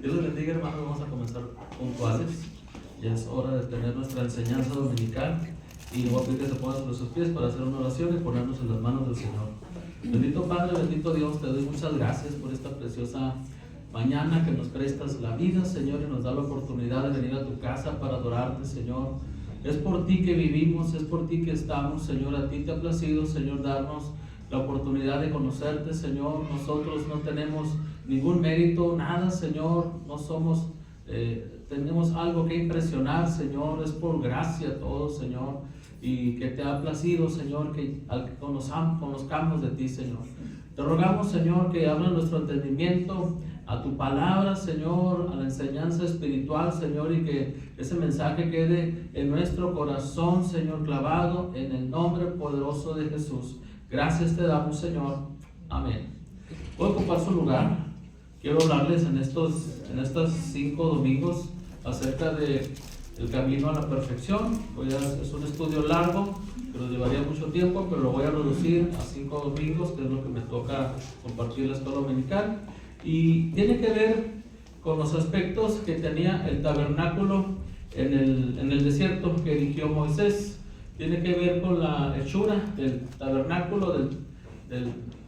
Dios les bendiga, hermanos. Vamos a comenzar puntuales. Ya es hora de tener nuestra enseñanza dominical. Y voy a pedir que se pongan sobre sus pies para hacer una oración y ponernos en las manos del Señor. Bendito Padre, bendito Dios, te doy muchas gracias por esta preciosa mañana que nos prestas la vida, Señor, y nos da la oportunidad de venir a tu casa para adorarte, Señor. Es por ti que vivimos, es por ti que estamos, Señor. A ti te ha placido, Señor, darnos la oportunidad de conocerte, Señor. Nosotros no tenemos ningún mérito, nada, Señor. No somos, tenemos algo que impresionar, Señor. Es por gracia todo, Señor. Y que te ha placido, Señor, que conozcamos de ti, Señor. Te rogamos, Señor, que abra nuestro entendimiento a tu palabra, Señor, a la enseñanza espiritual, Señor, y que ese mensaje quede en nuestro corazón, Señor, clavado en el nombre poderoso de Jesús. Gracias te damos, Señor. Amén. Voy a ocupar su lugar. Quiero hablarles en estos 5 domingos acerca de el camino a la perfección. Es un estudio largo, que nos llevaría mucho tiempo, pero lo voy a reducir a 5 domingos, que es lo que me toca compartir la escuela dominical. Y tiene que ver con los aspectos que tenía el tabernáculo en el desierto que erigió Moisés. Tiene que ver con la hechura del tabernáculo,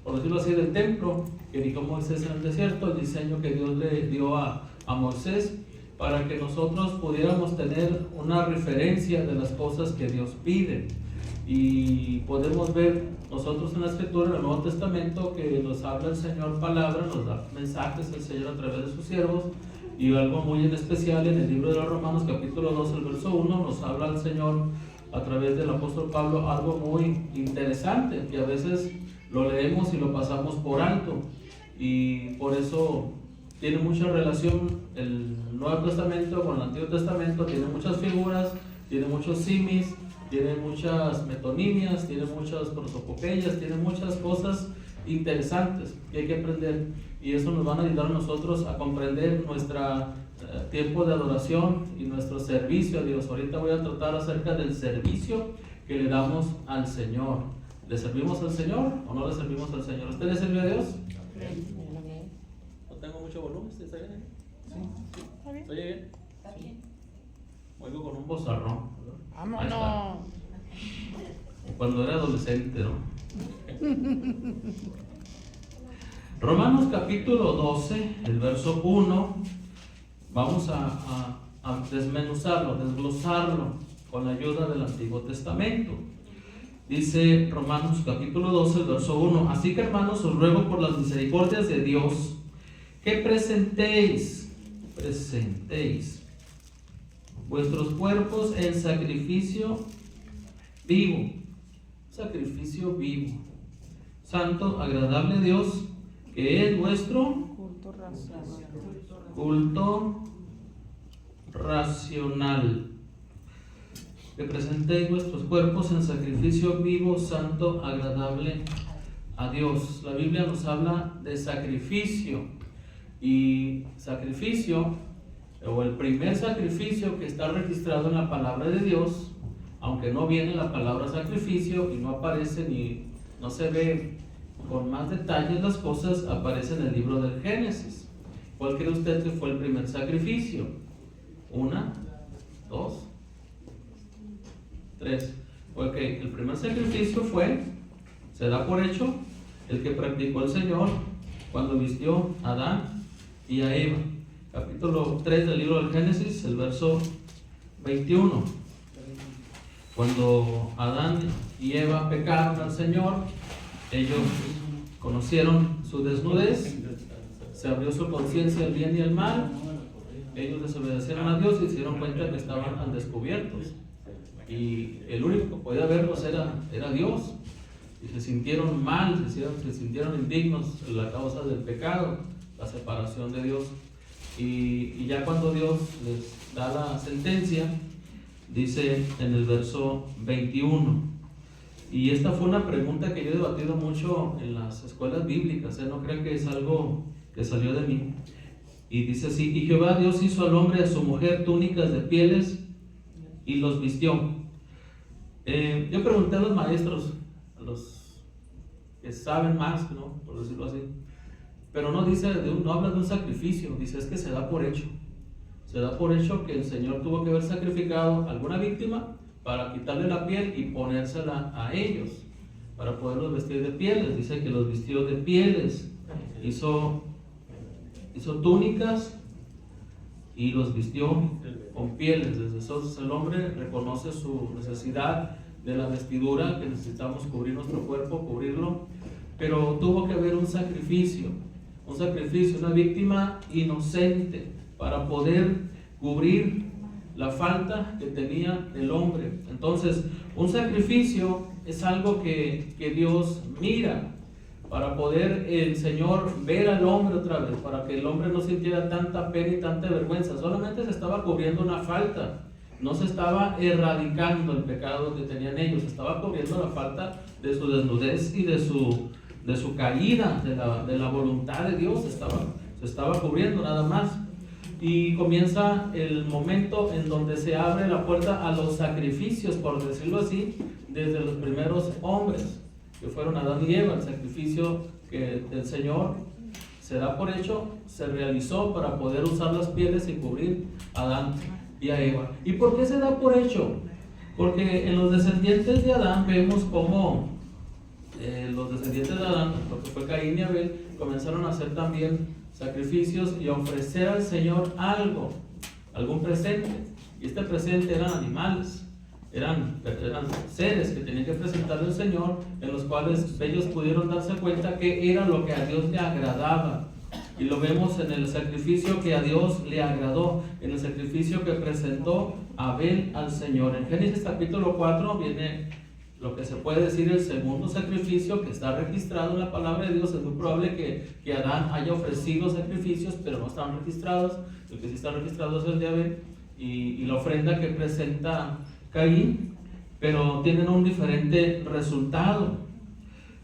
por decirlo así, del templo que erigió Moisés en el desierto, el diseño que Dios le dio a Moisés, para que nosotros pudiéramos tener una referencia de las cosas que Dios pide. Y podemos ver nosotros en la Escritura, en el Nuevo Testamento, que nos habla el Señor palabra, nos da mensajes el Señor a través de sus siervos, y algo muy en especial en el libro de los Romanos, capítulo 2, el verso 1, nos habla el Señor a través del apóstol Pablo algo muy interesante, que a veces lo leemos y lo pasamos por alto, y por eso tiene mucha relación el Nuevo Testamento con el Antiguo Testamento. Tiene muchas figuras, tiene muchos simis, tiene muchas metonimias, tiene muchas prosopopeyas, tiene muchas cosas interesantes que hay que aprender, y eso nos van a ayudar a nosotros a comprender nuestro tiempo de adoración y nuestro servicio a Dios. Ahorita voy a tratar acerca del servicio que le damos al Señor. ¿Le servimos al Señor o no le servimos al Señor? ¿Usted le sirve a Dios? No tengo mucho volumen, ¿está bien? Sí. ¿Está bien? ¿Oye bien? Está bien. Oigo con un vozarrón. Vámonos. Cuando era adolescente, ¿no? Romanos capítulo 12, el verso 1. Vamos a desmenuzarlo, desglosarlo con la ayuda del Antiguo Testamento. Dice Romanos capítulo 12, el verso 1. Así que, hermanos, os ruego por las misericordias de Dios que presentéis vuestros cuerpos en sacrificio vivo, santo, agradable a Dios, que es vuestro culto racional. Que presentéis vuestros cuerpos en sacrificio vivo, santo, agradable a Dios. La Biblia nos habla de sacrificio, y sacrificio, o el primer sacrificio que está registrado en la palabra de Dios, aunque no viene la palabra sacrificio y no aparece ni no se ve con más detalles las cosas, aparece en el libro del Génesis. ¿Cuál cree usted que fue el primer sacrificio? 1, 2, 3. Ok, el primer sacrificio se da por hecho, el que practicó el Señor cuando vistió a Adán y a Eva. Capítulo 3 del libro del Génesis, el verso 21. Cuando Adán y Eva pecaron al Señor, ellos conocieron su desnudez, se abrió su conciencia al bien y al mal, ellos desobedecieron a Dios y se dieron cuenta que estaban al descubiertos, y el único que podía verlos era Dios, y se sintieron mal, se sintieron indignos a la causa del pecado, la separación de Dios. Y ya cuando Dios les da la sentencia, dice en el verso 21, y esta fue una pregunta que yo he debatido mucho en las escuelas bíblicas, no crean que es algo que salió de mí, y dice así: y Jehová Dios hizo al hombre y a su mujer túnicas de pieles y los vistió. Yo pregunté a los maestros, a los que saben más, ¿no?, por decirlo así, pero no dice no habla de un sacrificio, dice es que se da por hecho. Se da por hecho que el Señor tuvo que haber sacrificado alguna víctima para quitarle la piel y ponérsela a ellos, para poderlos vestir de pieles. Dice que los vistió de pieles, hizo túnicas y los vistió con pieles. Desde entonces el hombre reconoce su necesidad de la vestidura, que necesitamos cubrir nuestro cuerpo, cubrirlo, pero tuvo que haber un sacrificio, una víctima inocente para poder cubrir la falta que tenía el hombre. Entonces, un sacrificio es algo que Dios mira para poder el Señor ver al hombre otra vez, para que el hombre no sintiera tanta pena y tanta vergüenza. Solamente se estaba cubriendo una falta, no se estaba erradicando el pecado que tenían ellos, se estaba cubriendo la falta de su desnudez y de su caída, de la voluntad de Dios, se estaba cubriendo nada más. Y comienza el momento en donde se abre la puerta a los sacrificios, por decirlo así, desde los primeros hombres, que fueron Adán y Eva. El sacrificio que el Señor se da por hecho, se realizó para poder usar las pieles y cubrir a Adán y a Eva. ¿Y por qué se da por hecho? Porque en los descendientes de Adán vemos cómo los descendientes de Adán, lo que fue Caín y Abel, comenzaron a hacer también sacrificios y ofrecer al Señor algún presente. Y este presente eran animales, eran seres que tenían que presentarle al Señor, en los cuales ellos pudieron darse cuenta que era lo que a Dios le agradaba. Y lo vemos en el sacrificio que a Dios le agradó, en el sacrificio que presentó Abel al Señor. En Génesis capítulo 4 viene lo que se puede decir el segundo sacrificio que está registrado en la palabra de Dios. Es muy probable que Adán haya ofrecido sacrificios, pero no están registrados. El que sí está registrado es el de Abel y la ofrenda que presenta Caín, pero tienen un diferente resultado.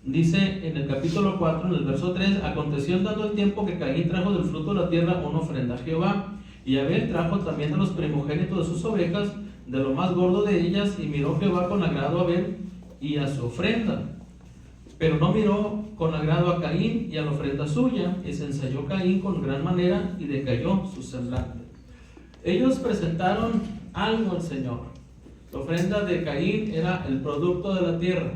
Dice en el capítulo 4, en el verso 3: aconteció dando el tiempo que Caín trajo del fruto de la tierra una ofrenda a Jehová, y Abel trajo también de los primogénitos de sus ovejas, de lo más gordo de ellas, y miró Jehová con agrado a Abel y a su ofrenda, pero no miró con agrado a Caín y a la ofrenda suya, y se ensayó Caín con gran manera y decayó su semblante. Ellos presentaron algo al Señor. La ofrenda de Caín era el producto de la tierra,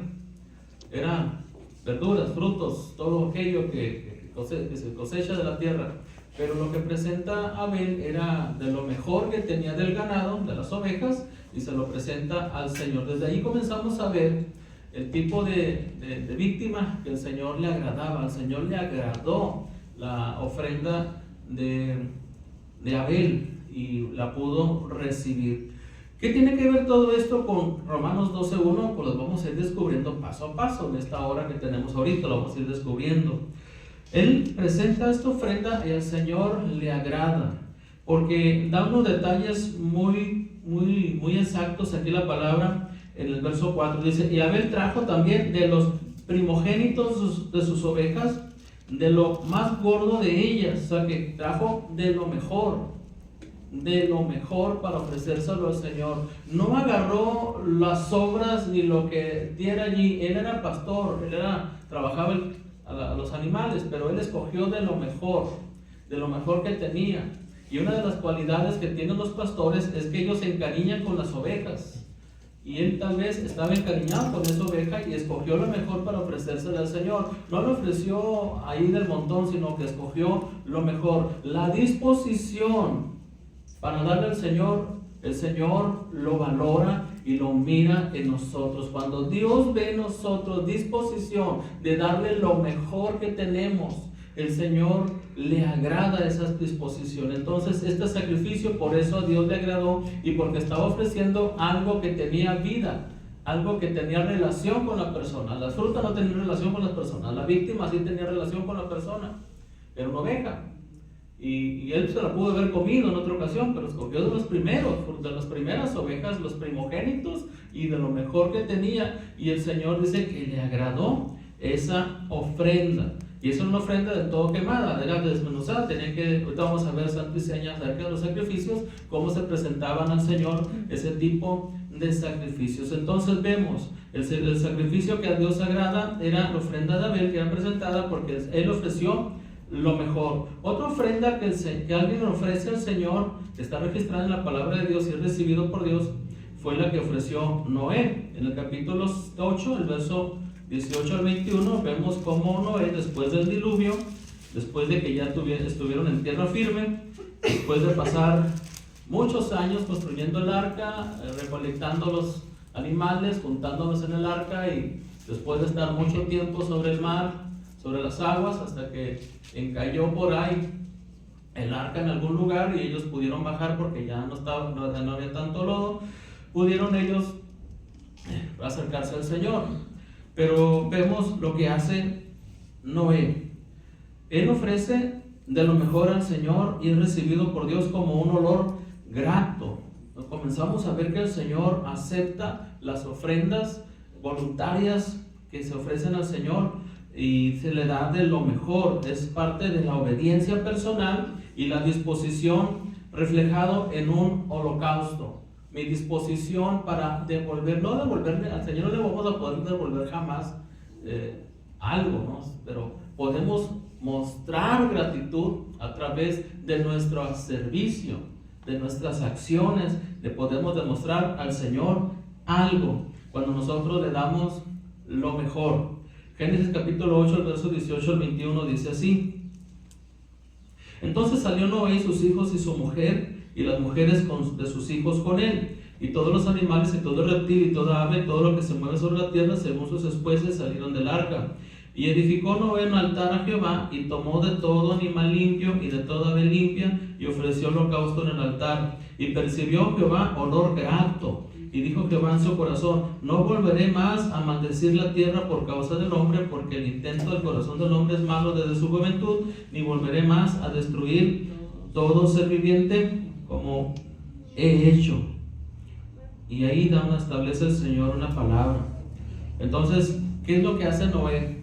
eran verduras, frutos, todo aquello que se cosecha de la tierra. Pero lo que presenta Abel era de lo mejor que tenía del ganado, de las ovejas, y se lo presenta al Señor. Desde ahí comenzamos a ver el tipo de víctima que el Señor le agradaba. Al Señor le agradó la ofrenda de Abel y la pudo recibir. ¿Qué tiene que ver todo esto con Romanos 12:1? Pues lo vamos a ir descubriendo paso a paso en esta hora que tenemos ahorita, lo vamos a ir descubriendo. Él presenta esta ofrenda y al Señor le agrada, porque da unos detalles muy exactos. Aquí la palabra en el verso 4 dice: y Abel trajo también de los primogénitos de sus ovejas, de lo más gordo de ellas. O sea que trajo de lo mejor para ofrecérselo al Señor. No agarró las sobras ni lo que diera allí. Él era pastor, trabajaba a los animales, pero él escogió de lo mejor que tenía. Y una de las cualidades que tienen los pastores es que ellos se encariñan con las ovejas, y él tal vez estaba encariñado con esa oveja y escogió lo mejor para ofrecérsela al Señor. No lo ofreció ahí del montón, sino que escogió lo mejor, la disposición para darle al Señor. El Señor lo valora y lo mira en nosotros. Cuando Dios ve en nosotros disposición de darle lo mejor que tenemos, el Señor le agrada esa disposición. Entonces este sacrificio, por eso a Dios le agradó, y porque estaba ofreciendo algo que tenía vida, algo que tenía relación con la persona. Las frutas no tenían relación con las personas, la víctima sí tenía relación con la persona, era una oveja. Y él se la pudo haber comido en otra ocasión, pero escogió de las primeras ovejas, los primogénitos, y de lo mejor que tenía. Y el Señor dice que le agradó esa ofrenda. Y esa era una ofrenda de todo quemada, era desmenuzada. Ahorita vamos a ver santo y seña acerca de los sacrificios, cómo se presentaban al Señor ese tipo de sacrificios. Entonces vemos, el sacrificio que a Dios agrada era la ofrenda de Abel, que era presentada porque él ofreció lo mejor. Otra ofrenda que alguien ofrece al Señor, que está registrada en la palabra de Dios y es recibido por Dios, fue la que ofreció Noé. En el capítulo 8, el verso 18 al 21, vemos cómo Noé, después del diluvio, después de que ya estuvieron en tierra firme, después de pasar muchos años construyendo el arca, recolectando los animales, juntándolos en el arca, y después de estar mucho tiempo sobre el mar, sobre las aguas, hasta que encalló por ahí el arca en algún lugar y ellos pudieron bajar porque ya no había tanto lodo, pudieron ellos acercarse al Señor. Pero vemos lo que hace Noé. Él ofrece de lo mejor al Señor y es recibido por Dios como un olor grato. Comenzamos a ver que el Señor acepta las ofrendas voluntarias que se ofrecen al Señor y se le da de lo mejor. Es parte de la obediencia personal y la disposición reflejado en un holocausto. Mi disposición para devolverle al Señor, no le vamos a poder devolver jamás algo, ¿no? Pero podemos mostrar gratitud a través de nuestro servicio, de nuestras acciones, le podemos demostrar al Señor algo cuando nosotros le damos lo mejor. Génesis capítulo 8, el verso 18 al 21 dice así: Entonces salió Noé y sus hijos y su mujer y las mujeres de sus hijos con él, y todos los animales y todo reptil y toda ave, todo lo que se mueve sobre la tierra según sus especies salieron del arca. Y edificó Noé un altar a Jehová, y tomó de todo animal limpio y de toda ave limpia, y ofreció holocausto en el altar. Y percibió Jehová olor grato. Y dijo Jehová en su corazón: No volveré más a maldecir la tierra por causa del hombre, porque el intento del corazón del hombre es malo desde su juventud, ni volveré más a destruir todo ser viviente como he hecho. Y ahí establece el Señor una palabra. Entonces, ¿qué es lo que hace Noé?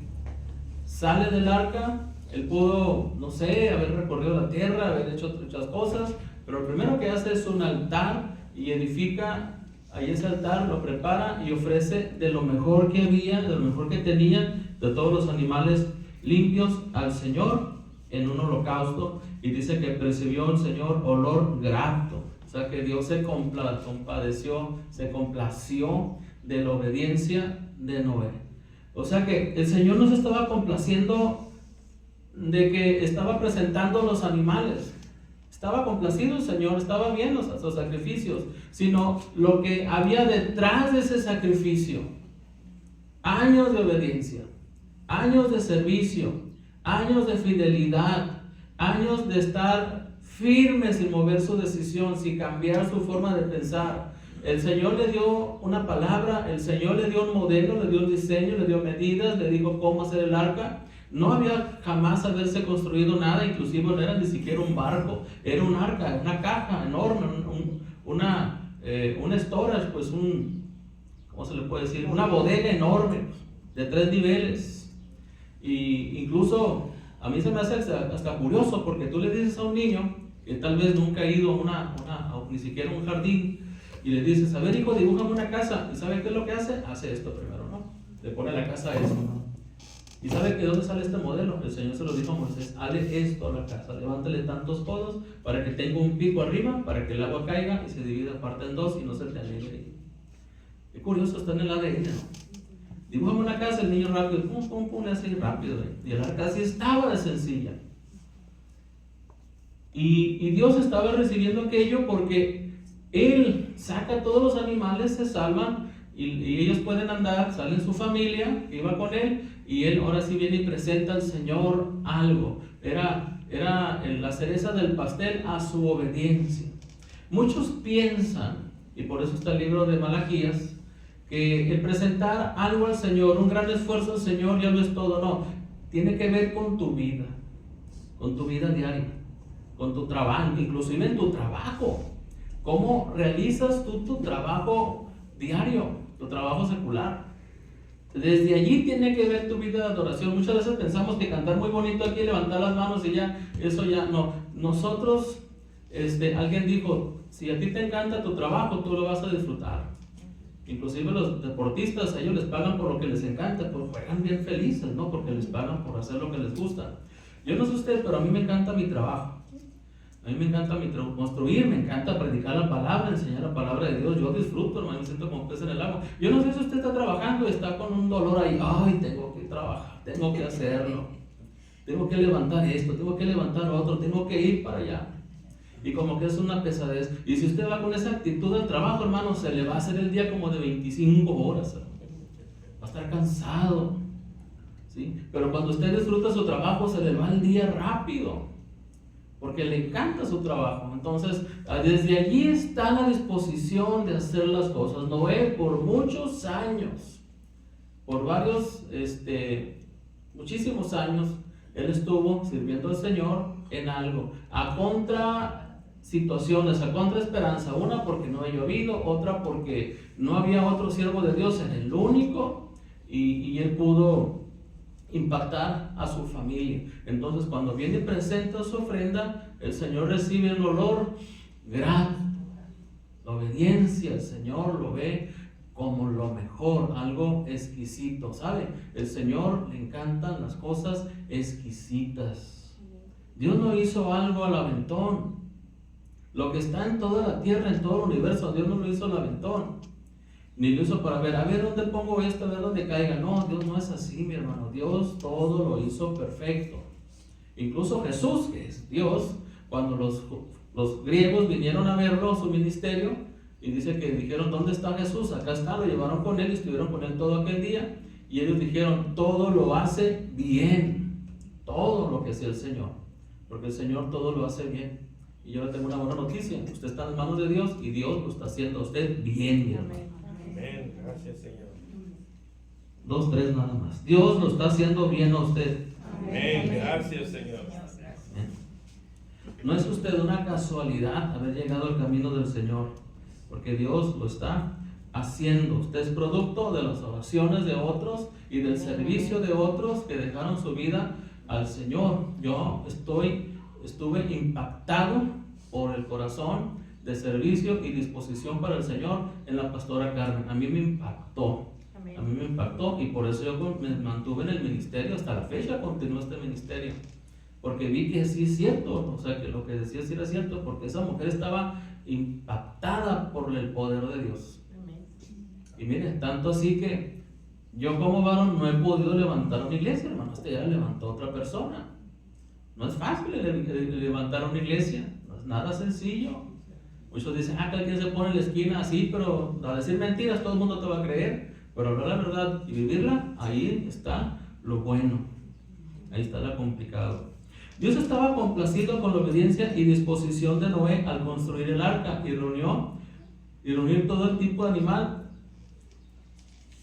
Sale del arca. Él pudo, no sé, haber recorrido la tierra, haber hecho muchas cosas, pero lo primero que hace es un altar y edifica ahí ese altar, lo prepara y ofrece de lo mejor que había, de lo mejor que tenía, de todos los animales limpios al Señor en un holocausto, y dice que percibió el Señor olor grato. O sea que Dios se compadeció, se complació de la obediencia de Noé. O sea que el Señor no se estaba complaciendo de que estaba presentando los animales. Estaba complacido el Señor, estaba bien los sacrificios, sino lo que había detrás de ese sacrificio. Años de obediencia, años de servicio, años de fidelidad, años de estar firme sin mover su decisión, sin cambiar su forma de pensar. El Señor le dio una palabra, el Señor le dio un modelo, le dio un diseño, le dio medidas, le dijo cómo hacer el arca. No había jamás haberse construido nada, inclusive no era ni siquiera un barco, era un arca, una caja enorme, un storage, pues ¿cómo se le puede decir? Una bodega enorme, de 3 niveles. Y incluso a mí se me hace hasta curioso, porque tú le dices a un niño que tal vez nunca ha ido a ni siquiera a un jardín, y le dices: a ver, hijo, dibújame una casa. ¿Y sabe qué es lo que hace? Hace esto primero, ¿no? Le pone la casa a eso, ¿no? ¿Y sabe que dónde sale este modelo? El Señor se lo dijo a Moisés: hazle esto a la casa, levántale tantos codos para que tenga un pico arriba, para que el agua caiga y se divida aparte en 2 y no se te aleje. Qué curioso, está en el ADN, ¿no? Dibújame una casa, el niño rápido, pum, pum, pum, le hace rápido, ¿eh? Y el arca así estaba de sencilla. Y Dios estaba recibiendo aquello porque Él saca todos los animales, se salvan, y ellos pueden andar, salen su familia que iba con Él, y Él ahora sí viene y presenta al Señor algo. Era la cereza del pastel a su obediencia. Muchos piensan, y por eso está el libro de Malaquías, que el presentar algo al Señor, un gran esfuerzo al Señor, ya no es todo. No, tiene que ver con tu vida diaria, con tu trabajo, inclusive en tu trabajo. ¿Cómo realizas tú tu trabajo diario, tu trabajo secular? Desde allí tiene que ver tu vida de adoración. Muchas veces pensamos que cantar muy bonito aquí, levantar las manos y ya, eso ya no. Nosotros, alguien dijo: si a ti te encanta tu trabajo, tú lo vas a disfrutar. Inclusive los deportistas, a ellos les pagan por lo que les encanta, pues juegan bien felices, ¿no? Porque les pagan por hacer lo que les gusta. Yo no sé usted, pero a mí me encanta mi trabajo. A mí me encanta construir, me encanta predicar la palabra, enseñar la palabra de Dios. Yo disfruto, hermano, me siento como pez en el agua. Yo no sé si usted está trabajando y está con un dolor ahí. Ay, tengo que trabajar, tengo que hacerlo. Tengo que levantar esto, tengo que levantar otro, tengo que ir para allá. Y como que es una pesadez. Y si usted va con esa actitud al trabajo, hermano, se le va a hacer el día como de 25 horas. Va a estar cansado. ¿Sí? Pero cuando usted disfruta su trabajo, se le va el día rápido. Porque le encanta su trabajo. Entonces, desde allí está la disposición de hacer las cosas. Noé, por muchos años, por varios, muchísimos años, él estuvo sirviendo al Señor en algo, a contra situaciones, a contra esperanza. Una porque no había llovido, otra porque no había otro siervo de Dios en el único, y él pudo impactar a su familia. Entonces, cuando viene y presenta su ofrenda, el Señor recibe el olor grato. La obediencia, el Señor lo ve como lo mejor, algo exquisito, ¿sabe? El Señor le encantan las cosas exquisitas. Dios no hizo algo al aventón. Lo que está en toda la tierra, en todo el universo, Dios no lo hizo al aventón. Ni lo hizo para ver, a ver dónde pongo esto, a ver dónde caiga. No, Dios no es así, mi hermano. Dios todo lo hizo perfecto. Incluso Jesús, que es Dios, cuando los griegos vinieron a verlo, su ministerio, y dice que dijeron, ¿dónde está Jesús? Acá está, lo llevaron con él y estuvieron con él todo aquel día. Y ellos dijeron, todo lo hace bien. Todo lo que hacía el Señor. Porque el Señor todo lo hace bien. Y yo le tengo una buena noticia. Usted está en las manos de Dios y Dios lo está haciendo a usted bien, mi hermano. Amén, gracias Señor. 2, 3 nada más. Dios lo está haciendo bien a usted. Amén, gracias Señor. No es usted una casualidad haber llegado al camino del Señor, porque Dios lo está haciendo. Usted es producto de las oraciones de otros y del servicio de otros que dejaron su vida al Señor. Yo estuve impactado por el corazón de servicio y disposición para el Señor en la pastora Carmen. A mí me impactó. A mí me impactó, y por eso yo me mantuve en el ministerio. Hasta la fecha continúo este ministerio, porque vi que sí es cierto, o sea, que lo que decía sí era cierto, porque esa mujer estaba impactada por el poder de Dios. Y miren, tanto así que yo como varón no he podido levantar una iglesia, hermano. Ya la levantó otra persona. No es fácil levantar una iglesia, no es nada sencillo. Muchos dicen, que alguien se pone en la esquina así, pero a decir mentiras todo el mundo te va a creer. Pero hablar la verdad y vivirla, ahí está lo bueno. Ahí está lo complicado. Dios estaba complacido con la obediencia y disposición de Noé al construir el arca y reunir todo el tipo de animal.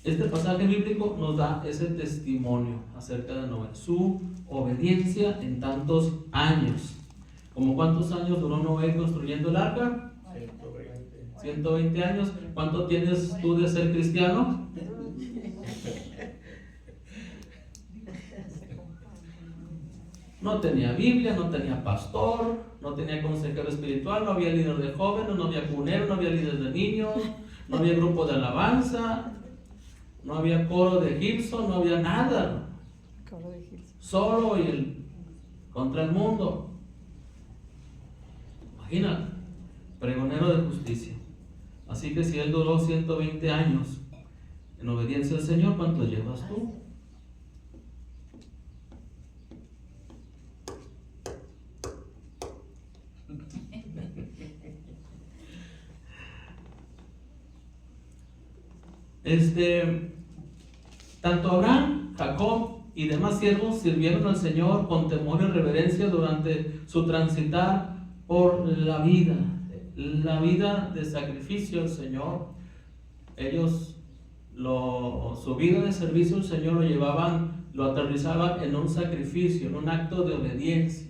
Este pasaje bíblico nos da ese testimonio acerca de Noé, su obediencia en tantos años. ¿Cómo cuántos años duró Noé construyendo el arca? 120 años. ¿Cuánto tienes tú de ser cristiano? No tenía Biblia, no tenía pastor, no tenía consejero espiritual, no había líder de jóvenes, no había cunero, no había líder de niños, no había grupo de alabanza, no había coro de Gibson, no había nada. Solo y contra el mundo. Imagínate, pregonero de justicia. Así que si él duró 120 años en obediencia al Señor, ¿cuántos llevas tú? Tanto Abraham, Jacob y demás siervos sirvieron al Señor con temor y reverencia durante su transitar por la vida de sacrificio al Señor. Ellos su vida de servicio al Señor lo aterrizaban en un sacrificio, en un acto de obediencia.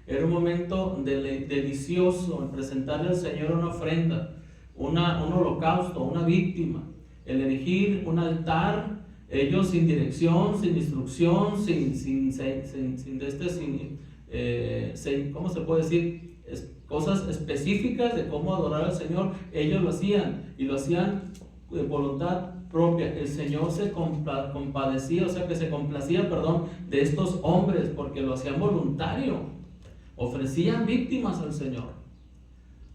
Era un momento delicioso en presentarle al Señor una ofrenda, un holocausto, una víctima, el erigir un altar, ellos sin dirección, sin instrucción, ¿cómo se puede decir? Cosas específicas de cómo adorar al Señor. Ellos lo hacían, y lo hacían de voluntad propia. El Señor se compadecía, o sea que se complacía, perdón, de estos hombres porque lo hacían voluntario. Ofrecían víctimas al Señor.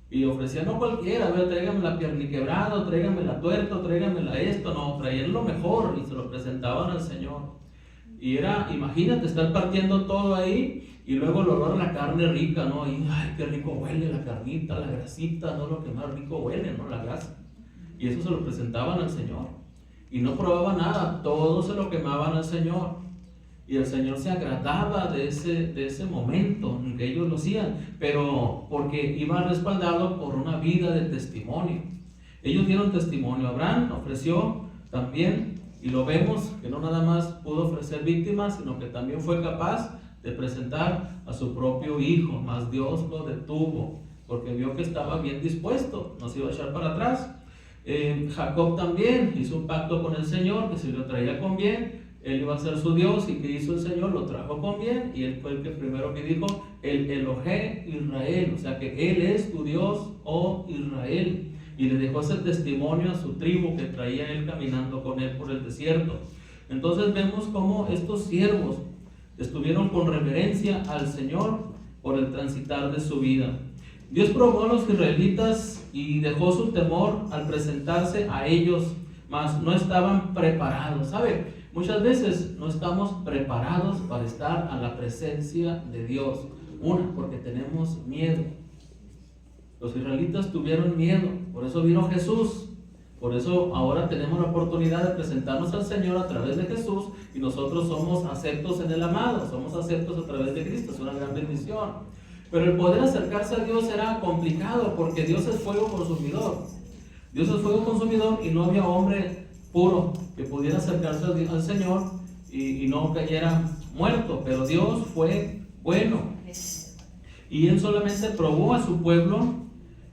Y ofrecían no cualquiera, a ver, tráigame la pierna quebrada, tráigame la tuerta, tráigame esto, no, traían lo mejor y se lo presentaban al Señor. Y era, imagínate, estar partiendo todo ahí y luego el olor a la carne rica, ¿no? Y ay, qué rico huele la carnita, la grasita, ¿no? Lo que más rico huele, ¿no? La grasa. Y eso se lo presentaban al Señor. Y no probaban nada, todo se lo quemaban al Señor. Y el Señor se agradaba de ese momento en que ellos lo hacían, pero porque iba respaldado por una vida de testimonio. Ellos dieron testimonio. Abraham ofreció también, y lo vemos, que no nada más pudo ofrecer víctimas, sino que también fue capaz de presentar a su propio hijo, mas Dios lo detuvo, porque vio que estaba bien dispuesto, no se iba a echar para atrás. Jacob también hizo un pacto con el Señor, que si lo traía con bien, él iba a ser su Dios, y que hizo el Señor, lo trajo con bien, y él fue el que primero que dijo, el Elohé Israel, o sea que Él es tu Dios, oh Israel, y le dejó ese testimonio a su tribu que traía él caminando con él por el desierto. Entonces vemos cómo estos siervos estuvieron con reverencia al Señor por el transitar de su vida. Dios probó a los israelitas y dejó su temor al presentarse a ellos, mas no estaban preparados, ¿sabe? Muchas veces no estamos preparados para estar a la presencia de Dios. Una, porque tenemos miedo. Los israelitas tuvieron miedo, por eso vino Jesús. Por eso ahora tenemos la oportunidad de presentarnos al Señor a través de Jesús, y nosotros somos aceptos en el amado, somos aceptos a través de Cristo, es una gran bendición. Pero el poder acercarse a Dios era complicado porque Dios es fuego consumidor. Dios es fuego consumidor y no había hombre puro que pudiera acercarse al Señor y no cayera muerto. Pero Dios fue bueno y Él solamente probó a su pueblo,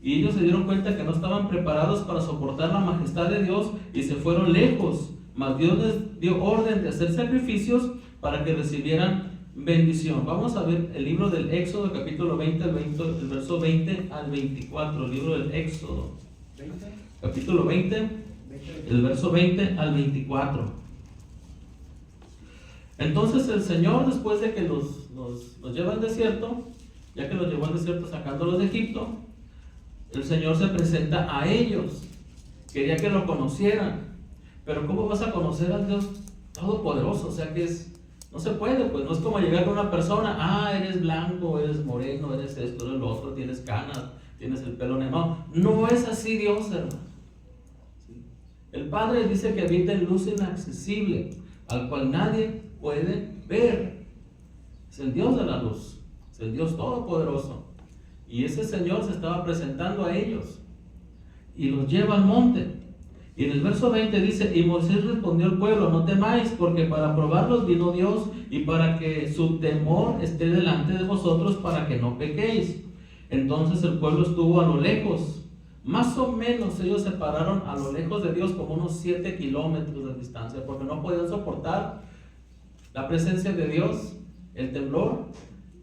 y ellos se dieron cuenta que no estaban preparados para soportar la majestad de Dios y se fueron lejos. Mas Dios les dio orden de hacer sacrificios para que recibieran bendición. Vamos a ver el libro del Éxodo, capítulo 20, el verso 20 al 24. El libro del Éxodo, capítulo 20, el verso 20 al 24. Entonces el Señor, después de que los lleva al desierto, ya que los llevó al desierto sacándolos de Egipto, el Señor se presenta a ellos. Quería que lo conocieran. Pero ¿cómo vas a conocer al Dios Todopoderoso? O sea que no se puede, pues no es como llegar a una persona, eres blanco, eres moreno, eres esto, eres lo otro, tienes canas, tienes el pelo negro. No es así Dios, hermano. ¿Sí? El Padre dice que habita en luz inaccesible, al cual nadie puede ver. Es el Dios de la luz, es el Dios Todopoderoso. Y ese Señor se estaba presentando a ellos y los lleva al monte. Y en el verso 20 dice, y Moisés respondió al pueblo, no temáis, porque para probarlos vino Dios, y para que su temor esté delante de vosotros, para que no pequéis. Entonces el pueblo estuvo a lo lejos, más o menos ellos se pararon a lo lejos de Dios, como unos 7 kilómetros de distancia, porque no podían soportar la presencia de Dios, el temblor,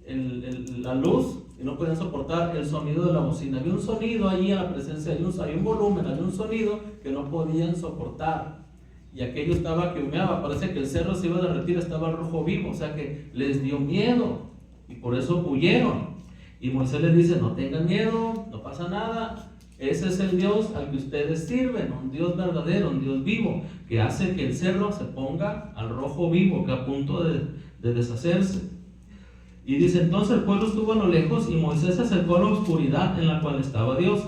la luz, y no podían soportar el sonido de la bocina. Había un sonido allí a la presencia de Dios, había un volumen, había un sonido que no podían soportar. Y aquello estaba que humeaba, parece que el cerro se iba a derretir, estaba rojo vivo, o sea que les dio miedo y por eso huyeron. Y Moisés les dice, no tengan miedo, no pasa nada. Ese es el Dios al que ustedes sirven, un Dios verdadero, un Dios vivo, que hace que el cerro se ponga al rojo vivo, que a punto de deshacerse. Y dice, entonces el pueblo estuvo a lo lejos y Moisés se acercó a la oscuridad en la cual estaba Dios.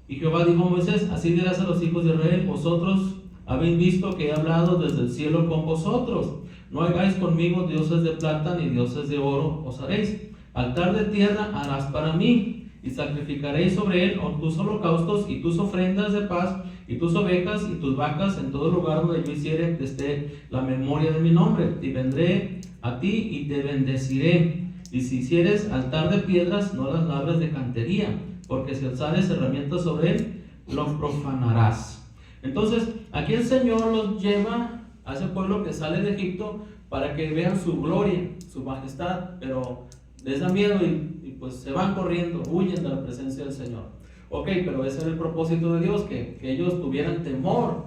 Y Jehová dijo a Moisés, así dirás a los hijos de Israel, vosotros habéis visto que he hablado desde el cielo con vosotros. No hagáis conmigo dioses de plata ni dioses de oro os haréis. Altar de tierra harás para mí, y sacrificaréis sobre él tus holocaustos y tus ofrendas de paz, y tus ovejas y tus vacas en todo lugar donde yo hiciere que esté la memoria de mi nombre. Y vendré a ti y te bendeciré. Y si hicieres altar de piedras, no las labres de cantería, porque si alzares herramientas sobre él, lo profanarás. Entonces, aquí el Señor los lleva a ese pueblo que sale de Egipto para que vean su gloria, su majestad, pero les da miedo y pues se van corriendo, huyen de la presencia del Señor. Ok, pero ese era el propósito de Dios, que ellos tuvieran temor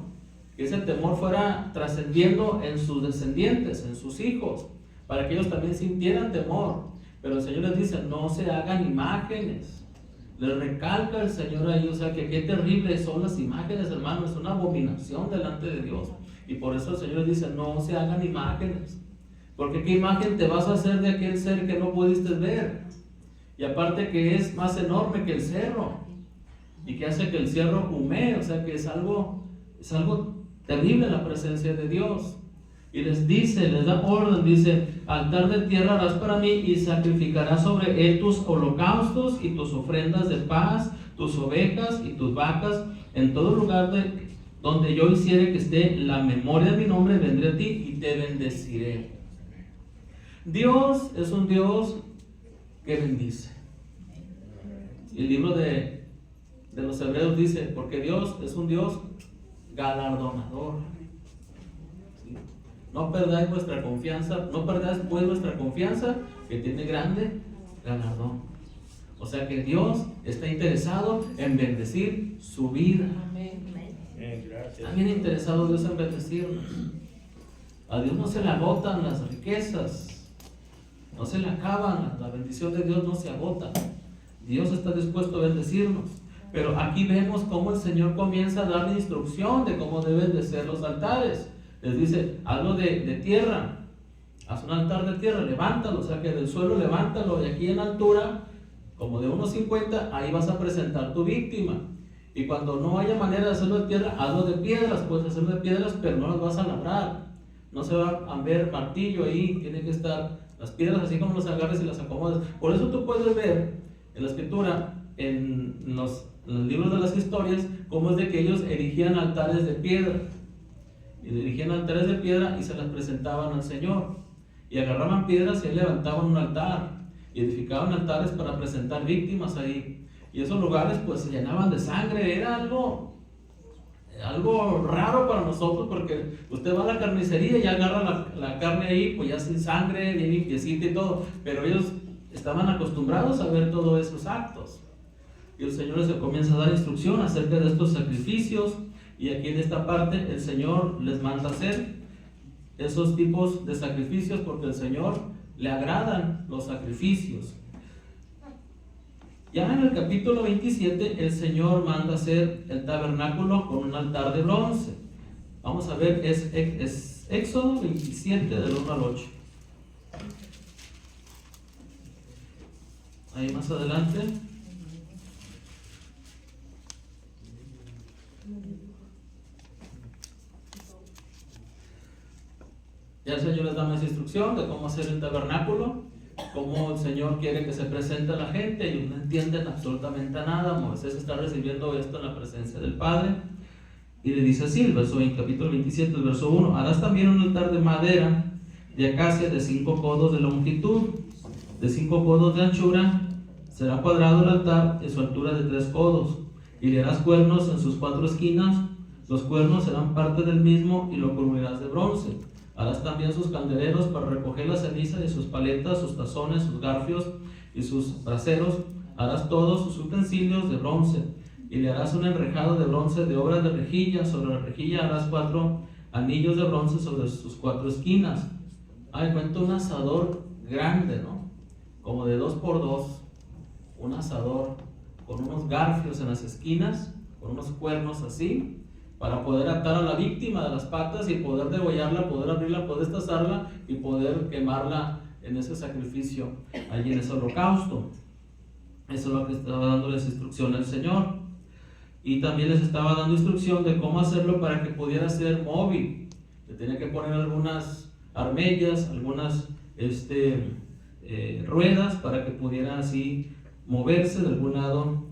que ese temor fuera trascendiendo en sus descendientes, en sus hijos, para que ellos también sintieran temor. Pero el Señor les dice, no se hagan imágenes. Les recalca el Señor ahí, o sea, que qué terribles son las imágenes, hermano, es una abominación delante de Dios. Y por eso el Señor les dice, no se hagan imágenes. Porque qué imagen te vas a hacer de aquel ser que no pudiste ver. Y aparte que es más enorme que el cerro. Y que hace que el cerro humee, o sea que es algo terrible en la presencia de Dios. Y les dice, les da orden, dice, altar de tierra harás para mí y sacrificarás sobre él tus holocaustos y tus ofrendas de paz, tus ovejas y tus vacas, en todo lugar donde yo hiciere que esté la memoria de mi nombre, vendré a ti y te bendeciré. Dios es un Dios que bendice. Y el libro de los Hebreos dice, porque Dios es un Dios galardonador. ¿Sí? No perdáis vuestra confianza, no perdáis pues vuestra confianza, que tiene grande galardón. O sea que Dios está interesado en bendecir su vida. Está bien interesado Dios en bendecirnos. A Dios no se le agotan las riquezas, no se le acaban, la bendición de Dios no se agota. Dios está dispuesto a bendecirnos. Pero aquí vemos cómo el Señor comienza a darle instrucción de cómo deben de ser los altares. Les dice, hazlo de tierra, haz un altar de tierra, levántalo, o sea que del suelo levántalo, y aquí en altura, como de 1.50, ahí vas a presentar tu víctima. Y cuando no haya manera de hacerlo de tierra, hazlo de piedras, puedes hacerlo de piedras, pero no las vas a labrar. No se va a ver martillo ahí, tiene que estar las piedras así como las agarres y las acomodas. Por eso tú puedes ver en la escritura, en los libros de las historias, cómo es de que ellos erigían altares de piedra. Y erigían altares de piedra y se las presentaban al Señor. Y agarraban piedras y ahí levantaban un altar. Y edificaban altares para presentar víctimas ahí. Y esos lugares pues se llenaban de sangre. Era algo raro para nosotros, porque usted va a la carnicería y agarra la carne ahí, pues ya sin sangre, bien limpiecita y todo. Pero ellos estaban acostumbrados a ver todos esos actos. Y el Señor les comienza a dar instrucción acerca de estos sacrificios. Y aquí en esta parte el Señor les manda hacer esos tipos de sacrificios, porque al Señor le agradan los sacrificios. Ya en el capítulo 27 el Señor manda hacer el tabernáculo con un altar de bronce. Vamos a ver, es Éxodo 27 del 1 al 8. Ahí más adelante. Ya el Señor les da más instrucción de cómo hacer el tabernáculo, cómo el Señor quiere que se presente a la gente. Ellos no entienden absolutamente nada. Moisés está recibiendo esto en la presencia del Padre. Y le dice así, el capítulo 27, el verso 1. Harás también un altar de madera de acacia de 5 codos de longitud, de 5 codos de anchura. Será cuadrado el altar en su altura de 3 codos. Y le harás cuernos en sus 4 esquinas. Los cuernos serán parte del mismo y lo cubrirás de bronce. Harás también sus candeleros para recoger la ceniza y sus paletas, sus tazones, sus garfios y sus braseros. Harás todos sus utensilios de bronce. Y le harás un enrejado de bronce de obra de rejilla. Sobre la rejilla harás 4 anillos de bronce sobre sus 4 esquinas. Cuenta un asador grande, ¿no? Como de 2 por 2. Un asador con unos garfios en las esquinas, con unos cuernos así, para poder atar a la víctima de las patas y poder degollarla, poder abrirla, poder destazarla y poder quemarla en ese sacrificio, allí en ese holocausto. Eso es lo que estaba dándoles instrucción el Señor. Y también les estaba dando instrucción de cómo hacerlo para que pudiera ser móvil. Le tenía que poner algunas armellas, algunas ruedas para que pudiera así moverse de algún lado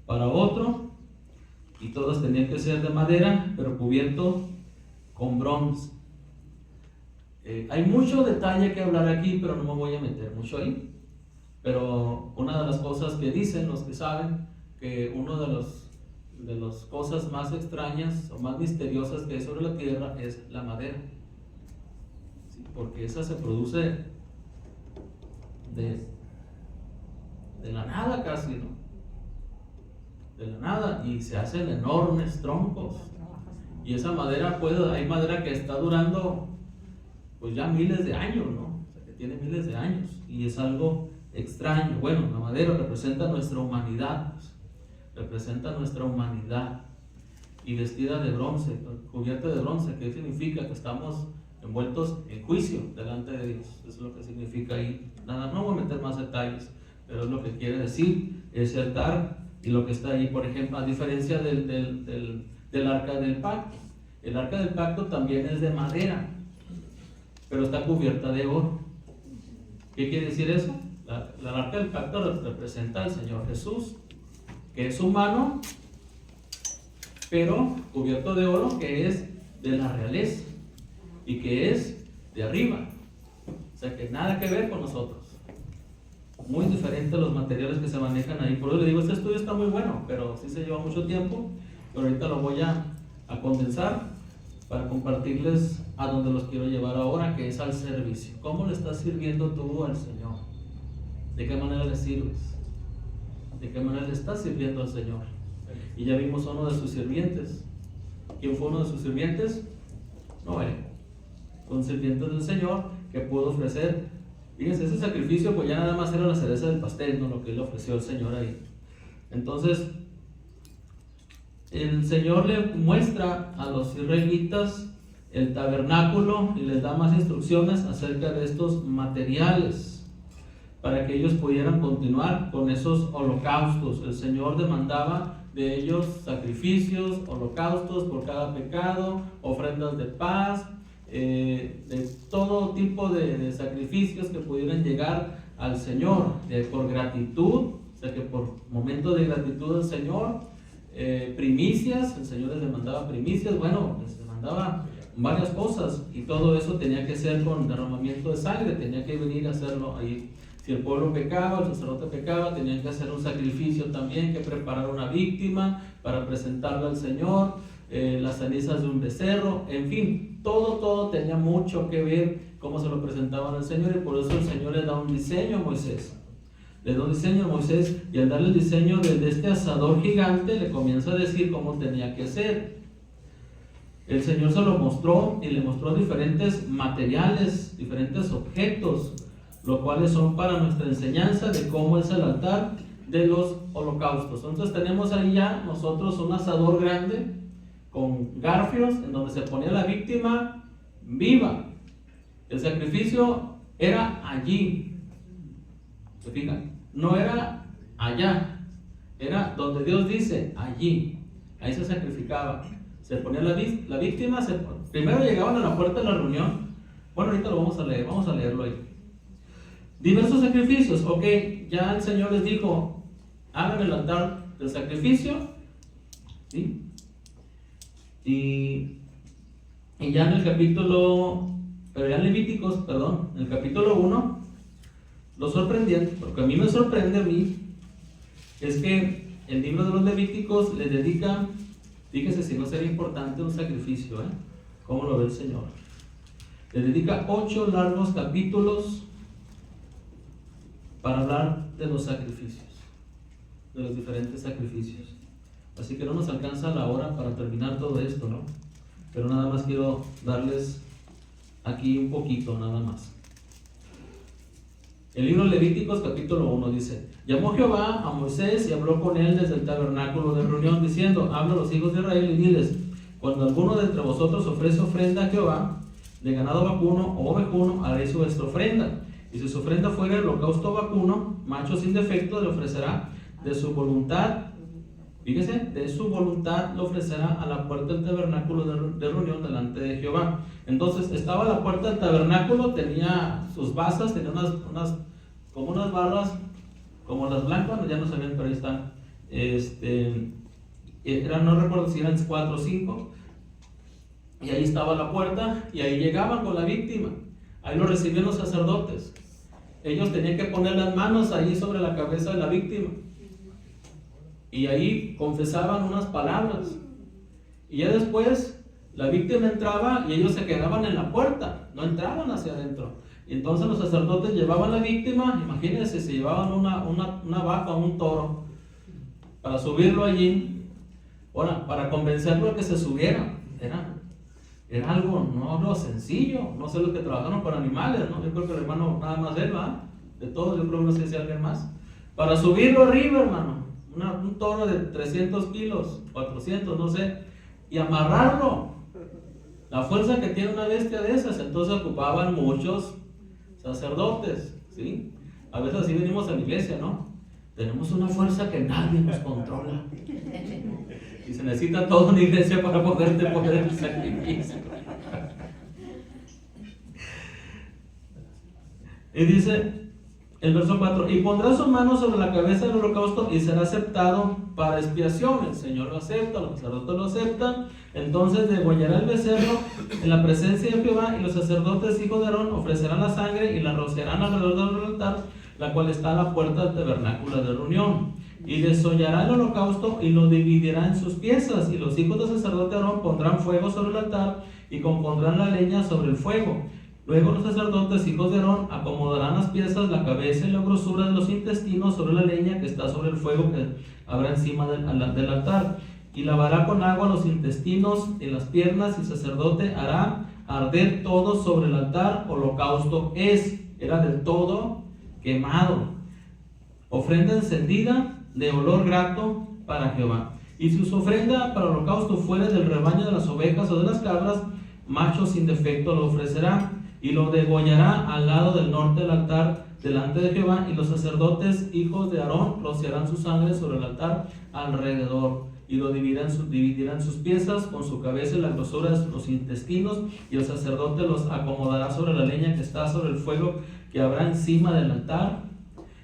para otro. Y todas tenían que ser de madera, pero cubierto con bronce. Hay mucho detalle que hablar aquí, pero no me voy a meter mucho ahí. Pero una de las cosas que dicen los que saben, que una de las cosas más extrañas o más misteriosas que hay sobre la tierra es la madera. ¿Sí? Porque esa se produce de la nada casi, ¿no? De la nada, y se hacen enormes troncos Y esa madera, hay madera que está durando pues ya miles de años, ¿no? O sea, que tiene miles de años y es algo extraño. Bueno, la madera representa nuestra humanidad, pues, representa nuestra humanidad, y vestida de bronce, cubierta de bronce, que significa que estamos envueltos en juicio delante de Dios. Eso es lo que significa ahí. Nada, no voy a meter más detalles, pero es lo que quiere decir ese altar y lo que está ahí. Por ejemplo, a diferencia del arca del pacto, el arca del pacto también es de madera, pero está cubierta de oro. ¿Qué quiere decir eso? La arca del pacto representa al Señor Jesús, que es humano, pero cubierto de oro, que es de la realeza y que es de arriba. O sea que nada que ver con nosotros. Muy diferentes los materiales que se manejan ahí. Por eso le digo, este estudio está muy bueno, pero sí se lleva mucho tiempo. Pero ahorita lo voy a condensar para compartirles a donde los quiero llevar ahora, que es al servicio. ¿Cómo le estás sirviendo tú al Señor? ¿De qué manera le sirves? ¿De qué manera le estás sirviendo al Señor? Y ya vimos a uno de sus sirvientes. ¿Quién fue uno de sus sirvientes? Noé. Un sirviente del Señor que pudo ofrecer. Fíjense, ese sacrificio pues ya nada más era la cereza del pastel, ¿no? Lo que le ofreció el Señor ahí. Entonces, el Señor le muestra a los israelitas el tabernáculo y les da más instrucciones acerca de estos materiales para que ellos pudieran continuar con esos holocaustos. El Señor demandaba de ellos sacrificios, holocaustos por cada pecado, ofrendas de paz, de todo tipo de sacrificios que pudieran llegar al Señor, por gratitud, o sea que por momento de gratitud al Señor, primicias, el Señor les demandaba primicias, bueno, les demandaba varias cosas, y todo eso tenía que ser con derramamiento de sangre, tenía que venir a hacerlo ahí. Si el pueblo pecaba, el sacerdote pecaba, tenían que hacer un sacrificio también, que preparar una víctima para presentarla al Señor, las cenizas de un becerro, en fin, todo tenía mucho que ver cómo se lo presentaban al Señor, y por eso el Señor le da un diseño a Moisés. Le da un diseño a Moisés, y al darle el diseño de este asador gigante, le comienza a decir cómo tenía que ser. El Señor se lo mostró, y le mostró diferentes materiales, diferentes objetos, los cuales son para nuestra enseñanza de cómo es el altar de los holocaustos. Entonces tenemos ahí ya nosotros un asador grande con garfios en donde se ponía la víctima viva. El sacrificio era allí, ¿se fijan? No era allá, era donde Dios dice, allí. Ahí se sacrificaba, se ponía la víctima, primero llegaban a la puerta de la reunión. Bueno, ahorita lo vamos a leerlo ahí. Diversos sacrificios, ok, ya el Señor les dijo, hagan el altar del sacrificio, ¿sí? Y ya en el capítulo, pero ya en Levíticos, perdón, en el capítulo 1, lo sorprendente, porque a mí me sorprende es que el libro de los Levíticos le dedica, fíjese si no sería importante un sacrificio, ¿cómo lo ve el Señor? Le dedica 8 largos capítulos para hablar de los sacrificios, de los diferentes sacrificios. Así que no nos alcanza la hora para terminar todo esto, ¿no? Pero nada más quiero darles aquí un poquito, nada más. El libro de Levíticos capítulo 1 dice: llamó Jehová a Moisés y habló con él desde el tabernáculo de reunión, diciendo: habla a los hijos de Israel y diles: cuando alguno de entre vosotros ofrece ofrenda a Jehová, de ganado vacuno o ovejuno, haréis vuestra ofrenda. Y si su ofrenda fuera el holocausto vacuno, macho sin defecto, le ofrecerá de su voluntad. Fíjese, de su voluntad lo ofrecerá a la puerta del tabernáculo de reunión delante de Jehová. Entonces estaba la puerta del tabernáculo, tenía sus basas, tenía unas barras como las blancas, ya no se ven, pero ahí están. No recuerdo si eran 4 o 5. Y ahí estaba la puerta, y ahí llegaban con la víctima. Ahí lo recibían los sacerdotes. Ellos tenían que poner las manos ahí sobre la cabeza de la víctima. Y ahí confesaban unas palabras. Y ya después la víctima entraba y ellos se quedaban en la puerta, no entraban hacia adentro. Y entonces los sacerdotes llevaban la víctima, imagínense, se llevaban una vaca o un toro para subirlo allí, para convencerlo de que se subiera. era algo, no lo sencillo. No sé los que trabajaron con animales, ¿no? Yo creo que el hermano nada más él, ¿va? De todos, yo creo que no sé si alguien más. Para subirlo arriba, hermano, un toro de 300 kilos, 400, no sé, y amarrarlo. La fuerza que tiene una bestia de esas, entonces ocupaban muchos sacerdotes, ¿sí? A veces así venimos a la iglesia, ¿no? Tenemos una fuerza que nadie nos controla. Y se necesita toda una iglesia para poderte poner el sacrificio. Y dice el verso 4: y pondrá su mano sobre la cabeza del holocausto y será aceptado para expiación. El Señor lo acepta, los sacerdotes lo aceptan. Entonces degollará el becerro en la presencia de Jehová, y los sacerdotes hijos de Aarón ofrecerán la sangre y la rociarán alrededor del altar, la cual está a la puerta del tabernáculo de reunión. Y desollará el holocausto y lo dividirá en sus piezas, y los hijos del sacerdote Aarón pondrán fuego sobre el altar y compondrán la leña sobre el fuego. Luego los sacerdotes hijos de Aarón acomodarán las piezas, la cabeza y la grosura de los intestinos sobre la leña que está sobre el fuego que habrá encima del altar, y lavará con agua los intestinos y las piernas, y el sacerdote hará arder todo sobre el altar. Holocausto era del todo quemado, ofrenda encendida de olor grato para Jehová. Y si su ofrenda para holocausto fuere del rebaño de las ovejas o de las cabras, macho sin defecto lo ofrecerá, y lo degollará al lado del norte del altar delante de Jehová, y los sacerdotes hijos de Aarón rociarán su sangre sobre el altar alrededor, y lo dividirán sus piezas con su cabeza y la grosura de los intestinos, y el sacerdote los acomodará sobre la leña que está sobre el fuego que habrá encima del altar,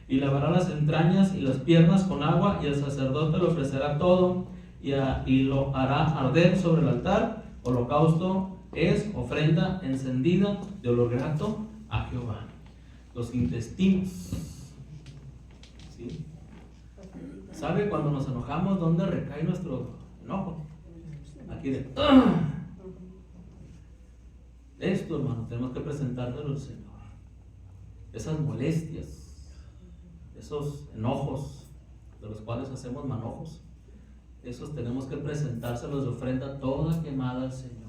y lavará las entrañas y las piernas con agua, y el sacerdote lo ofrecerá todo y lo hará arder sobre el altar. Holocausto es ofrenda encendida de olor grato a Jehová. Los intestinos, ¿sí? ¿Sabe cuando nos enojamos dónde recae nuestro enojo? Aquí de esto, hermano, tenemos que presentárselo al Señor. Esas molestias, esos enojos de los cuales hacemos manojos, esos tenemos que presentárselos de ofrenda toda quemada al Señor.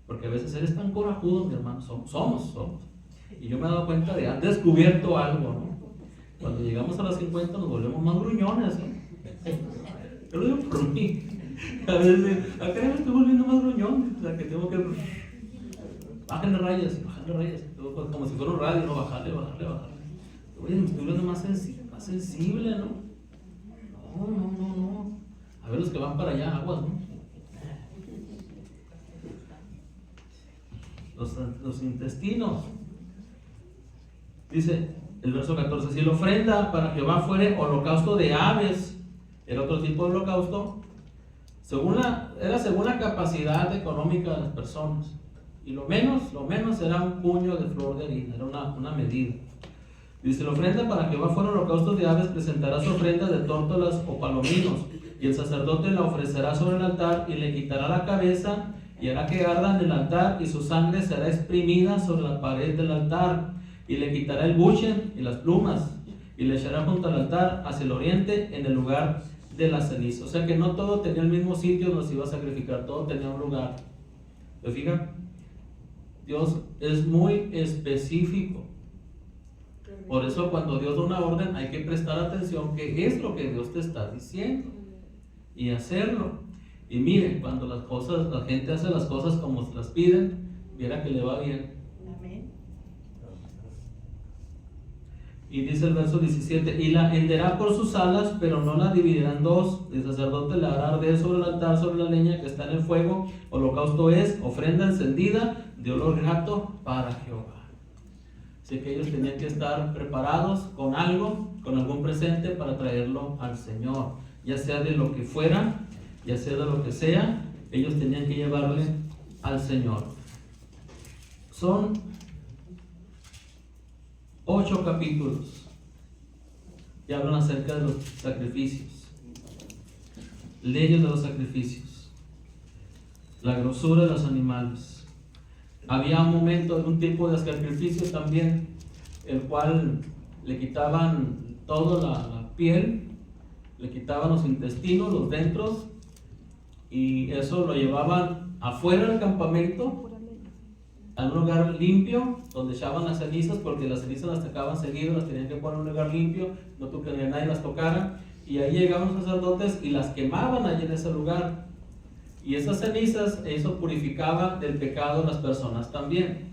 Porque a veces eres tan corajudo, mi hermano, somos. Y yo me he dado cuenta de, han descubierto algo, ¿no? Cuando llegamos a los 50 nos volvemos más gruñones, ¿no? Yo lo digo por mí. A veces, acá me estoy volviendo más gruñón, o sea, que tengo que bajarle rayas, como si fuera un radio, ¿no? Bajarle. Oye, me estoy volviendo más sensible, ¿no? No. A ver los que van para allá, aguas, ¿no? Los intestinos. Dice el verso 14: si la ofrenda para Jehová fuere holocausto de aves, era otro tipo de holocausto, era según la capacidad económica de las personas, y lo menos era un puño de flor de harina, era una medida. Dice: la ofrenda para Jehová fuera holocausto de aves, presentará su ofrenda de tórtolas o palominos, y el sacerdote la ofrecerá sobre el altar, y le quitará la cabeza y hará que arda en el altar, y su sangre será exprimida sobre la pared del altar, y le quitará el buche y las plumas, y le echará junto al altar hacia el oriente, en el lugar de la ceniza. O sea que no todo tenía el mismo sitio donde se iba a sacrificar, todo tenía un lugar. ¿Se fijan? Dios es muy específico. Por eso cuando Dios da una orden hay que prestar atención qué es lo que Dios te está diciendo y hacerlo. Y miren, cuando la gente hace las cosas como se las piden, viera que le va bien. Amén. Y dice el verso 17: y la henderá por sus alas, pero no la dividirá en dos. El sacerdote la hará arder sobre el altar, sobre la leña que está en el fuego. Holocausto es ofrenda encendida de olor grato para Jehová. Así que ellos tenían que estar preparados con algo, con algún presente para traerlo al Señor, ya sea de lo que fuera, ya sea de lo que sea, ellos tenían que llevarle al Señor. Son 8 capítulos que hablan acerca de los sacrificios, leyes de los sacrificios, la grosura de los animales. Había un momento, un tipo de sacrificio también, el cual le quitaban toda la piel, le quitaban los intestinos, los dentros, y eso lo llevaban afuera del campamento, a un lugar limpio, donde echaban las cenizas, porque las cenizas las sacaban seguido, las tenían que poner en un lugar limpio, no que nadie las tocara, y ahí llegaban los sacerdotes y las quemaban allí en ese lugar. Y esas cenizas, eso purificaba del pecado a las personas también.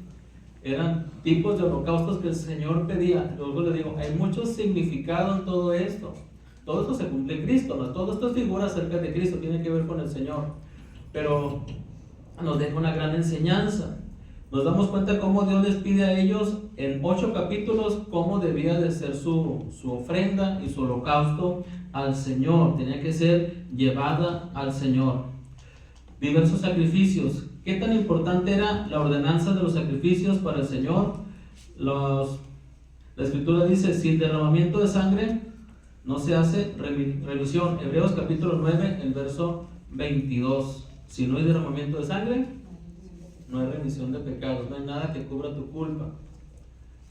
Eran tipos de holocaustos que el Señor pedía. Luego le digo, hay mucho significado en todo esto. Todo esto se cumple en Cristo, ¿no? Todo esto es figura acerca de Cristo, tiene que ver con el Señor. Pero nos deja una gran enseñanza. Nos damos cuenta cómo Dios les pide a ellos en 8 capítulos cómo debía de ser su ofrenda y su holocausto al Señor. Tenía que ser llevada al Señor. Diversos sacrificios. ¿Qué tan importante era la ordenanza de los sacrificios para el Señor? La Escritura dice, sin derramamiento de sangre no se hace remisión. Hebreos capítulo 9, el verso 22. Si no hay derramamiento de sangre, no hay remisión de pecados, no hay nada que cubra tu culpa.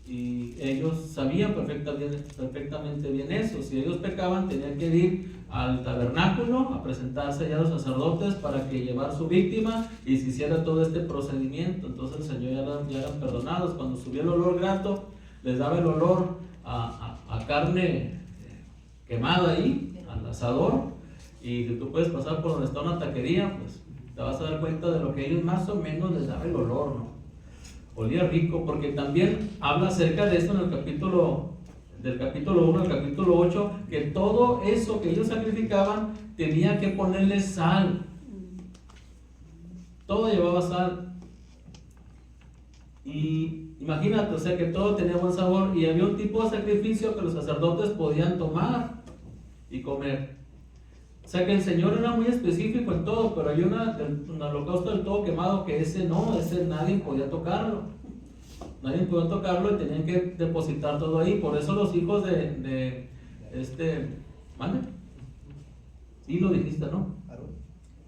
Y ellos sabían perfectamente bien eso. Si ellos pecaban, tenían que ir al tabernáculo a presentarse ya a los sacerdotes para que llevar su víctima y se hiciera todo este procedimiento. Entonces el Señor ya eran perdonados. Cuando subía el olor grato, les daba el olor a carne quemada ahí, al asador. Y si tú puedes pasar por donde está una taquería, pues te vas a dar cuenta de lo que ellos más o menos les daba el olor, ¿no? Olía rico, porque también habla acerca de esto en el del capítulo 1 al capítulo 8, que todo eso que ellos sacrificaban tenía que ponerle sal. Todo llevaba sal. Y imagínate, o sea, que todo tenía buen sabor, y había un tipo de sacrificio que los sacerdotes podían tomar y comer. O sea que el Señor era muy específico en todo, pero hay un holocausto del todo quemado que ese nadie podía tocarlo. Nadie podía tocarlo y tenían que depositar todo ahí. Por eso los hijos ¿mande? Sí lo dijiste, ¿no?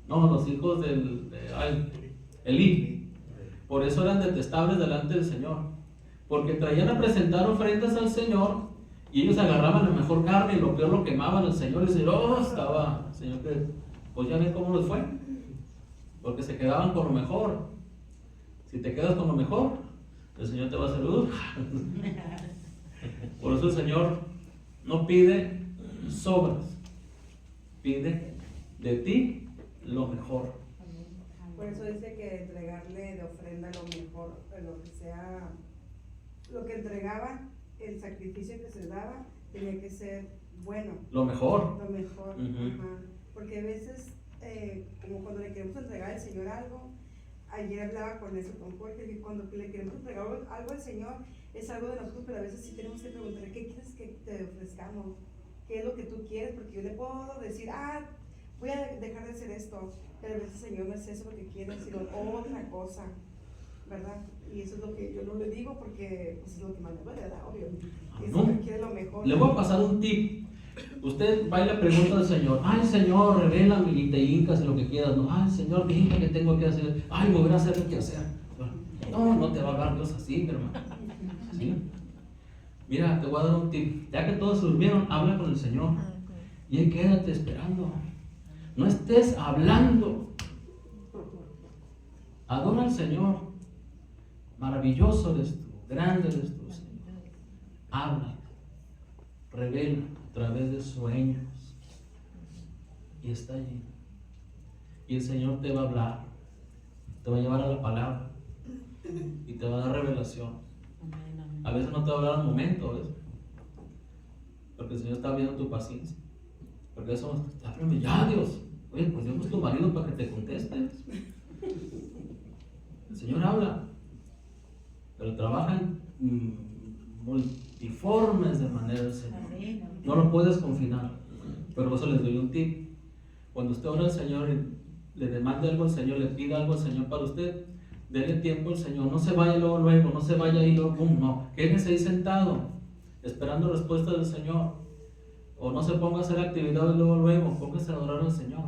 No, los hijos de Elí. Por eso eran detestables delante del Señor. Porque traían a presentar ofrendas al Señor. Y ellos agarraban la mejor carne y lo peor lo quemaban al Señor y decían, estaba, Señor, que pues ya ven cómo les fue. Porque se quedaban con lo mejor. Si te quedas con lo mejor, el Señor te va a hacer Por eso el Señor no pide sobras, pide de ti lo mejor. Por eso dice que entregarle de ofrenda lo mejor, lo que sea, lo que entregaba, el sacrificio que se daba, tenía que ser bueno. Lo mejor. Lo mejor, ajá. Porque a veces, como cuando le queremos entregar al Señor algo, ayer hablaba con eso, con Jorge, y cuando le queremos entregar algo al Señor, es algo de nosotros, pero a veces sí tenemos que preguntar, ¿qué quieres que te ofrezcamos? ¿Qué es lo que tú quieres? Porque yo le puedo decir, voy a dejar de hacer esto, pero a veces el Señor no es eso lo que quiere, sino otra cosa, ¿verdad? Y eso es lo que yo no le digo porque pues, es lo que más me duele, ¿verdad? Obvio. Y eso no quiere lo mejor. Le voy a pasar un tip. Usted va y le pregunta al Señor, Señor, revélame y te hincas en lo que quieras. No, Señor, dime qué tengo que hacer. Me voy a hacer lo que hacer. No te va a hablar Dios así, mi hermano. ¿Sí? Mira, te voy a dar un tip. Ya que todos se durmieron, habla con el Señor. Y ahí quédate esperando. No estés hablando. Adora al Señor. Maravilloso eres tú, grande eres tú, Señor. Habla, revela a través de sueños. Y está allí. Y el Señor te va a hablar, te va a llevar a la palabra y te va a dar revelación. A veces no te va a hablar al momento, ¿ves? Porque el Señor está viendo tu paciencia. Porque eso, háblame ya, Dios. Oye, pues Dios es tu marido para que te contestes. El Señor habla, pero trabaja en multiformes de manera del Señor. No lo puedes confinar. Pero por eso les doy un tip. Cuando usted ora al Señor y le demande algo al Señor, le pida algo al Señor para usted, déle tiempo al Señor. No se vaya luego, no se vaya ahí luego, no. Quédese ahí sentado, esperando respuesta del Señor. O no se ponga a hacer actividades luego, póngase a adorar al Señor.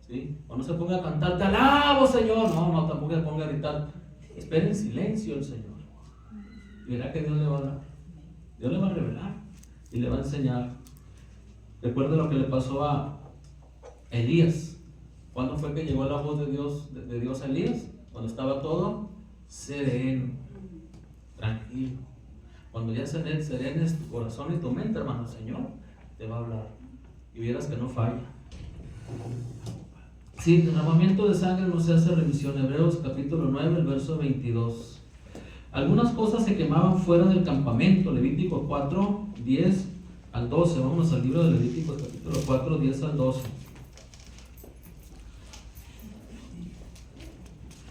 ¿Sí? O no se ponga a cantar, te alabo, Señor. No, tampoco se ponga a gritar. Espere en silencio el Señor. Y verá que Dios le va a hablar. Dios le va a revelar y le va a enseñar. Recuerda lo que le pasó a Elías ¿Cuándo fue que llegó la voz de Dios a Elías? Cuando estaba todo sereno, tranquilo. Cuando ya serenes tu corazón y tu mente, hermano, el Señor te va a hablar. Y vieras que no falla. Sí, derramamiento de sangre no se hace remisión. Hebreos capítulo 9, el verso 22. Algunas cosas se quemaban fuera del campamento. Levítico 4, 10 al 12. Vamos al libro de Levítico capítulo 4, 10 al 12.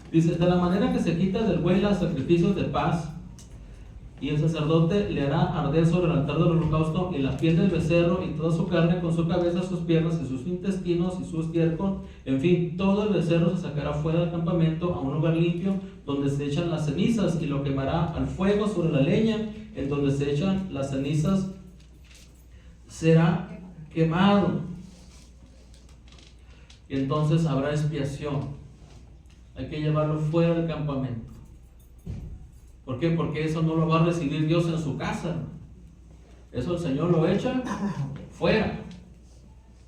Dice, de la manera que se quita del buey los sacrificios de paz, y el sacerdote le hará arder sobre el altar del holocausto y la piel del becerro y toda su carne con su cabeza, sus piernas y sus intestinos y su estiércol, en fin, todo el becerro se sacará fuera del campamento a un lugar limpio donde se echan las cenizas, y lo quemará al fuego sobre la leña en donde se echan las cenizas será quemado, y entonces habrá expiación. Hay que llevarlo fuera del campamento. ¿Por qué? Porque eso no lo va a recibir Dios en su casa. Eso el Señor lo echa fuera.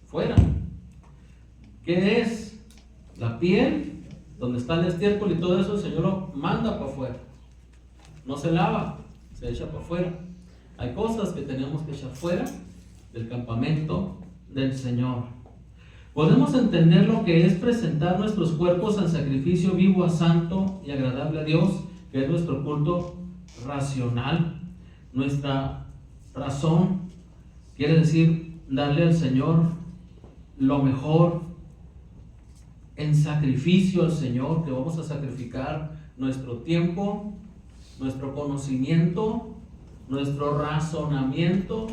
Fuera. ¿Qué es? La piel, donde está el estiércol y todo eso, el Señor lo manda para afuera. No se lava, se echa para afuera. Hay cosas que tenemos que echar fuera del campamento del Señor. Podemos entender lo que es presentar nuestros cuerpos en sacrificio vivo, santo y agradable a Dios, que es nuestro culto racional. Nuestra razón quiere decir darle al Señor lo mejor en sacrificio al Señor, que vamos a sacrificar nuestro tiempo, nuestro conocimiento, nuestro razonamiento.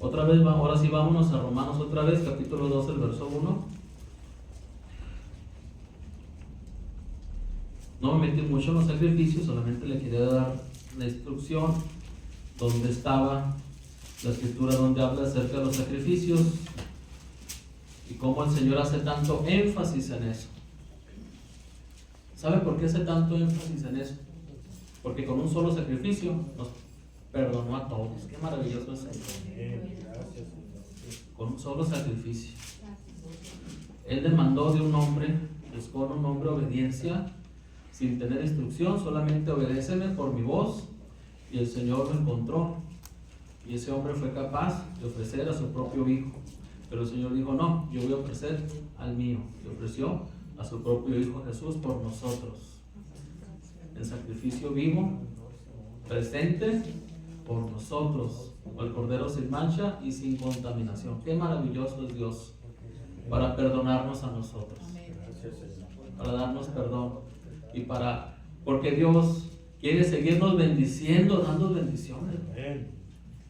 Otra vez, ahora sí vámonos a Romanos otra vez, capítulo 12, el verso 1. No me metí mucho en los sacrificios, solamente le quería dar la instrucción donde estaba la escritura donde habla acerca de los sacrificios y cómo el Señor hace tanto énfasis en eso. ¿Sabe por qué hace tanto énfasis en eso? Porque con un solo sacrificio nos perdonó a todos. Qué maravilloso es eso. Con un solo sacrificio. Él demandó de un hombre, buscó en un hombre obediencia, sin tener instrucción, solamente obedéceme por mi voz, y el Señor lo encontró, y ese hombre fue capaz de ofrecer a su propio hijo, pero el Señor dijo, no, yo voy a ofrecer al mío, y ofreció a su propio hijo Jesús por nosotros, en sacrificio vivo, presente por nosotros, el Cordero sin mancha y sin contaminación. Qué maravilloso es Dios para perdonarnos a nosotros, para darnos perdón. Y porque Dios quiere seguirnos bendiciendo, dando bendiciones.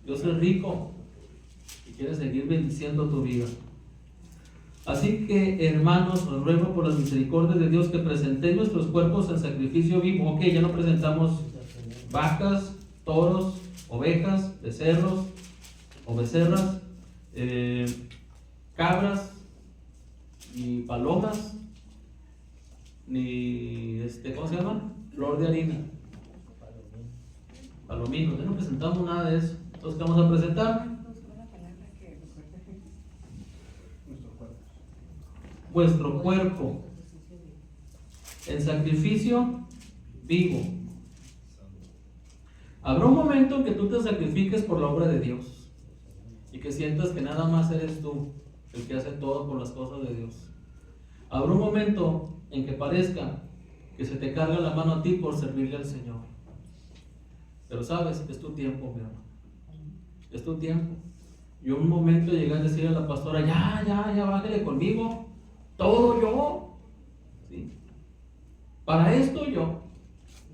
Dios es rico y quiere seguir bendiciendo tu vida. Así que, hermanos, os ruego por las misericordias de Dios que presentéis nuestros cuerpos en sacrificio vivo. Ok, ya no presentamos vacas, toros, ovejas, becerros o becerras, cabras y palomas, ni ¿cómo se llama? Flor de harina, palominos. Ya no presentamos nada de eso. Entonces, ¿qué vamos a presentar? Vuestro cuerpo en sacrificio vivo. Habrá un momento en que tú te sacrifiques por la obra de Dios y que sientas que nada más eres tú el que hace todo por las cosas de Dios. Habrá un momento en que parezca que se te carga la mano a ti por servirle al Señor. Pero sabes, es tu tiempo, mi hermano. Es tu tiempo. Yo un momento llegué a decirle a la pastora, ya, bájale conmigo. Todo yo. ¿Sí? Para esto yo.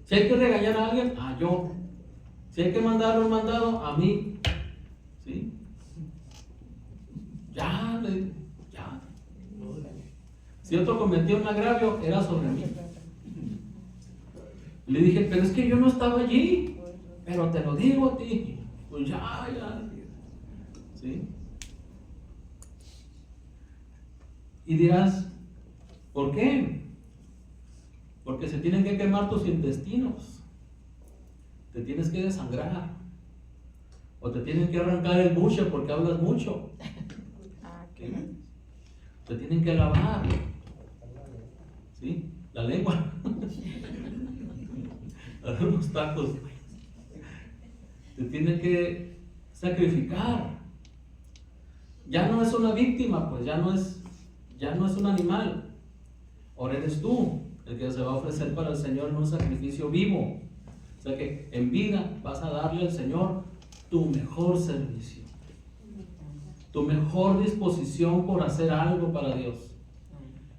Si hay que regañar a alguien, yo. Si hay que mandarlo un mandado, a mí. ¿Sí? Ya. Si otro cometió un agravio, era sobre mí. Le dije, pero es que yo no estaba allí. Pero te lo digo a ti. Pues ya. ¿Sí? Y dirás, ¿por qué? Porque se tienen que quemar tus intestinos. Te tienes que desangrar. O te tienen que arrancar el buche porque hablas mucho. ¿Sí? Te tienen que lavar. ¿sí? La lengua. Dar unos tacos. Se tiene que sacrificar. Ya no es una víctima, pues ya no es un animal. Ahora eres tú el que se va a ofrecer para el Señor en un sacrificio vivo. O sea que en vida vas a darle al Señor tu mejor servicio, tu mejor disposición por hacer algo para Dios.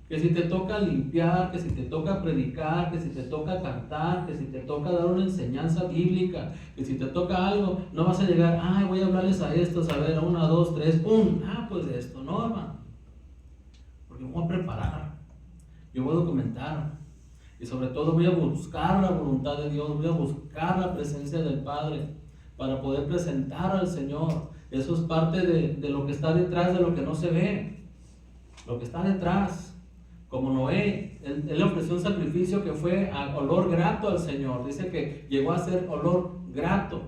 Que si te toca limpiar, que si te toca predicar, que si te toca cantar, que si te toca dar una enseñanza bíblica, que si te toca algo, no vas a llegar, ay, voy a hablarles a estos, a ver, 1, 2, 3, ¡pum! Pues de esto, no, hermano. Porque me voy a preparar, yo voy a documentar, y sobre todo voy a buscar la voluntad de Dios, voy a buscar la presencia del Padre, para poder presentar al Señor. Eso es parte de lo que está detrás de lo que no se ve, lo que está detrás. Como Noé, él ofreció un sacrificio que fue a olor grato al Señor. Dice que llegó a ser olor grato.